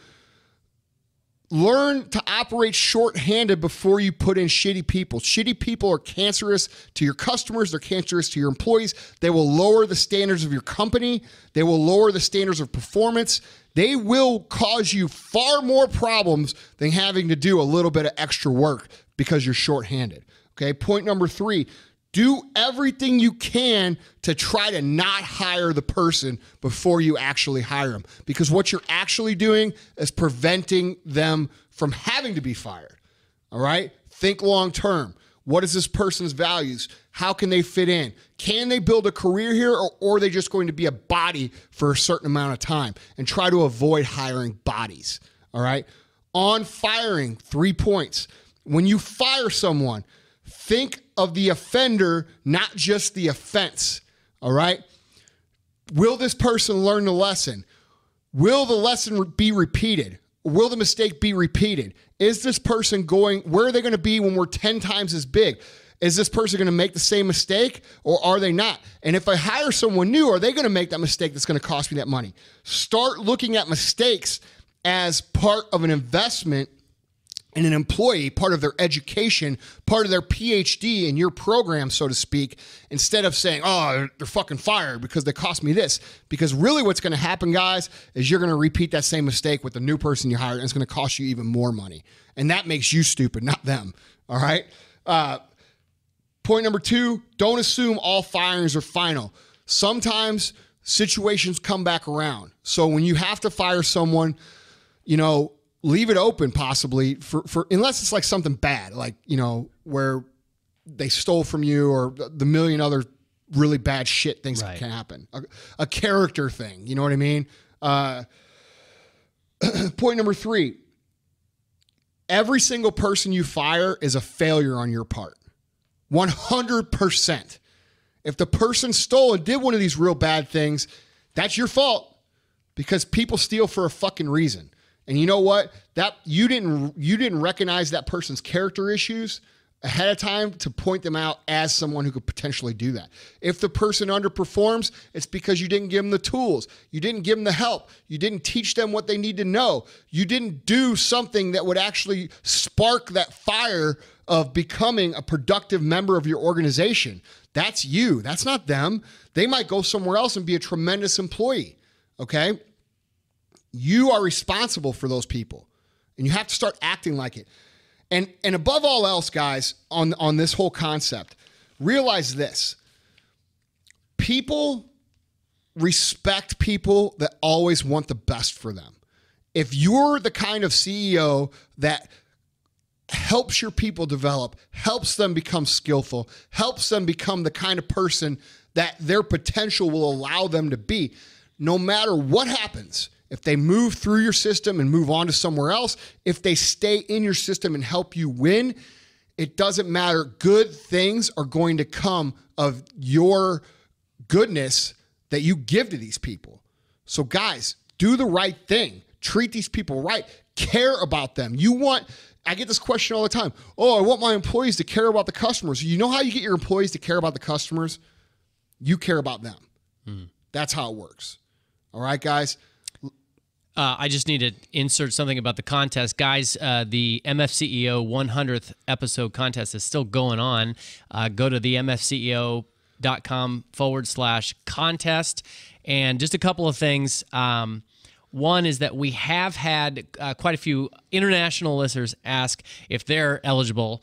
learn to operate short-handed before you put in shitty people. Shitty people are cancerous to your customers. They're cancerous to your employees. They will lower the standards of your company. They will lower the standards of performance. They will cause you far more problems than having to do a little bit of extra work because you're short-handed. Okay, point number three, do everything you can to try to not hire the person before you actually hire them. Because what you're actually doing is preventing them from having to be fired. All right? Think long term. What is this person's values? How can they fit in? Can they build a career here, or are they just going to be a body for a certain amount of time? And try to avoid hiring bodies. All right? On firing, 3 points. When you fire someone, think of the offender, not just the offense, all right? Will this person learn the lesson? Will the lesson be repeated? Will the mistake be repeated? Is this person where are they going to be when we're 10 times as big? Is this person going to make the same mistake or are they not? And if I hire someone new, are they going to make that mistake that's going to cost me that money? Start looking at mistakes as part of an investment in an employee, part of their education, part of their PhD in your program, so to speak, instead of saying, oh, they're fucking fired because they cost me this. Because really what's going to happen, guys, is you're going to repeat that same mistake with the new person you hired, and it's going to cost you even more money. And that makes you stupid, not them. All right? Point number 2, don't assume all firings are final. Sometimes situations come back around. So when you have to fire someone, you know, leave it open possibly for unless it's like something bad, like, you know, where they stole from you or the million other really bad shit things that can happen. A character thing, you know what I mean? Point number 3, every single person you fire is a failure on your part. 100%. If the person stole and did one of these real bad things, that's your fault, because people steal for a fucking reason. And you know what? That you didn't recognize that person's character issues ahead of time to point them out as someone who could potentially do that. If the person underperforms, it's because you didn't give them the tools. You didn't give them the help. You didn't teach them what they need to know. You didn't do something that would actually spark that fire of becoming a productive member of your organization. That's you. That's not them. They might go somewhere else and be a tremendous employee. Okay? You are responsible for those people, and you have to start acting like it. And above all else, guys, on this whole concept, realize this. People respect people that always want the best for them. If you're the kind of CEO that helps your people develop, helps them become skillful, helps them become the kind of person that their potential will allow them to be, no matter what happens, if they move through your system and move on to somewhere else, if they stay in your system and help you win, it doesn't matter. Good things are going to come of your goodness that you give to these people. So guys, do the right thing. Treat these people right. Care about them. I get this question all the time. Oh, I want my employees to care about the customers. You know how you get your employees to care about the customers? You care about them. That's how it works. All right, guys? I just need to insert something about the contest. Guys, the MFCEO 100th episode contest is still going on. Go to the mfceo.com/contest. And just a couple of things. One is that we have had quite a few international listeners ask if they're eligible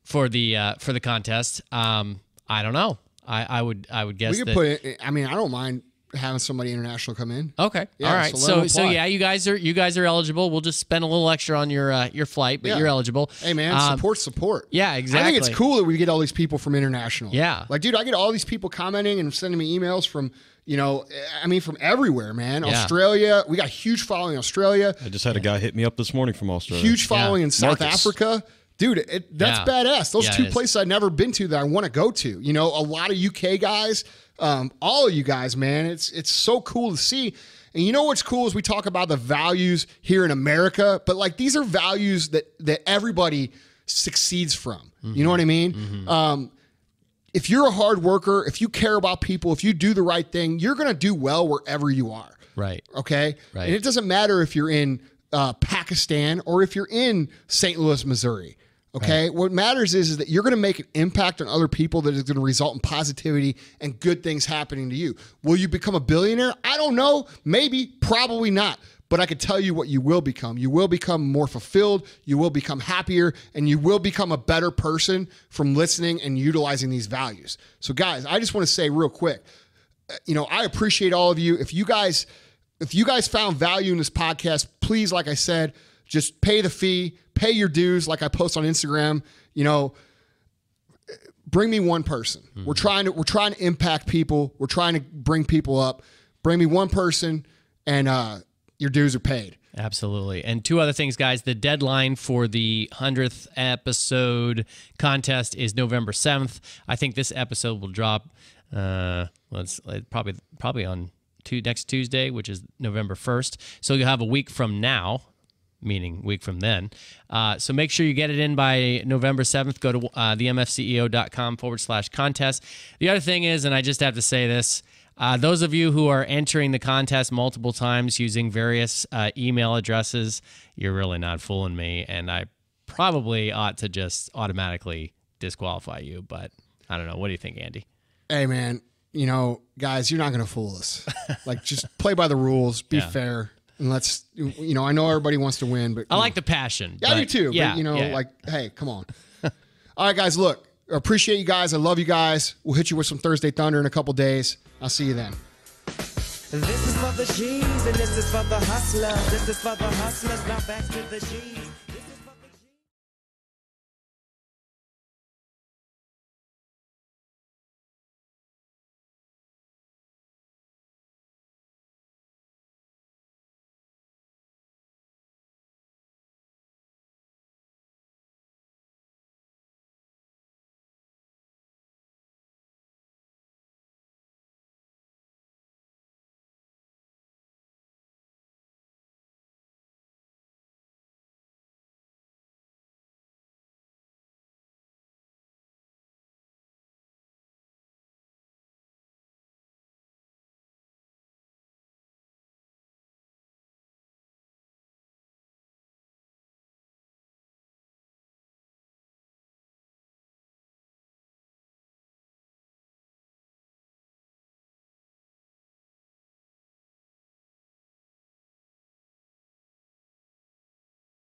for the contest. I don't know. I would guess we could put it. I mean, I don't mind having somebody international come in. Okay. Yeah, all right. So yeah, you guys are eligible. We'll just spend a little extra on your flight, but you're eligible. Hey man, support. Yeah, exactly. I think it's cool that we get all these people from international. Yeah. Like, dude, I get all these people commenting and sending me emails from, you know, I mean, from everywhere, man. Yeah. Australia. We got a huge following in Australia. I just had a guy hit me up this morning from Australia. Huge following in South Africa. Dude, that's badass. Those two places I've never been to that I want to go to. You know, a lot of UK guys, all of you guys, man. It's so cool to see. And you know what's cool is we talk about the values here in America, but like these are values that everybody succeeds from. You know what I mean? If you're a hard worker, if you care about people, if you do the right thing, you're going to do well wherever you are. Right. Okay? Right. And it doesn't matter if you're in Pakistan or if you're in St. Louis, Missouri. Okay. Right. What matters is that you're going to make an impact on other people that is going to result in positivity and good things happening to you. Will you become a billionaire? I don't know. Maybe, probably not. But I can tell you what you will become. You will become more fulfilled. You will become happier, and you will become a better person from listening and utilizing these values. So guys, I just want to say real quick, you know, I appreciate all of you. If you guys found value in this podcast, please, like I said, just pay the fee, pay your dues, like I post on Instagram. You know, bring me one person. We're trying to impact people. We're trying to bring people up. Bring me one person, and your dues are paid. Absolutely. And two other things, guys. The deadline for the 100th episode contest is November 7th. I think this episode will drop. It's probably on next Tuesday, which is November 1st. So you'll have a week from now. meaning week from then. So make sure you get it in by November 7th. Go to themfceo.com/contest. The other thing is, and I just have to say this, those of you who are entering the contest multiple times using various email addresses, you're really not fooling me, and I probably ought to just automatically disqualify you, but I don't know. What do you think, Andy? Hey, man, guys, you're not going to fool us. Like, just play by the rules, be fair. And let's, I know everybody wants to win, but I like the passion. Yeah, I do too. Yeah, but, like, hey, come on. All right, guys, look, I appreciate you guys. I love you guys. We'll hit you with some Thursday Thunder in a couple days. I'll see you then. This is for the G's and this is for the hustlers. This is for the hustlers. Now back to the G's.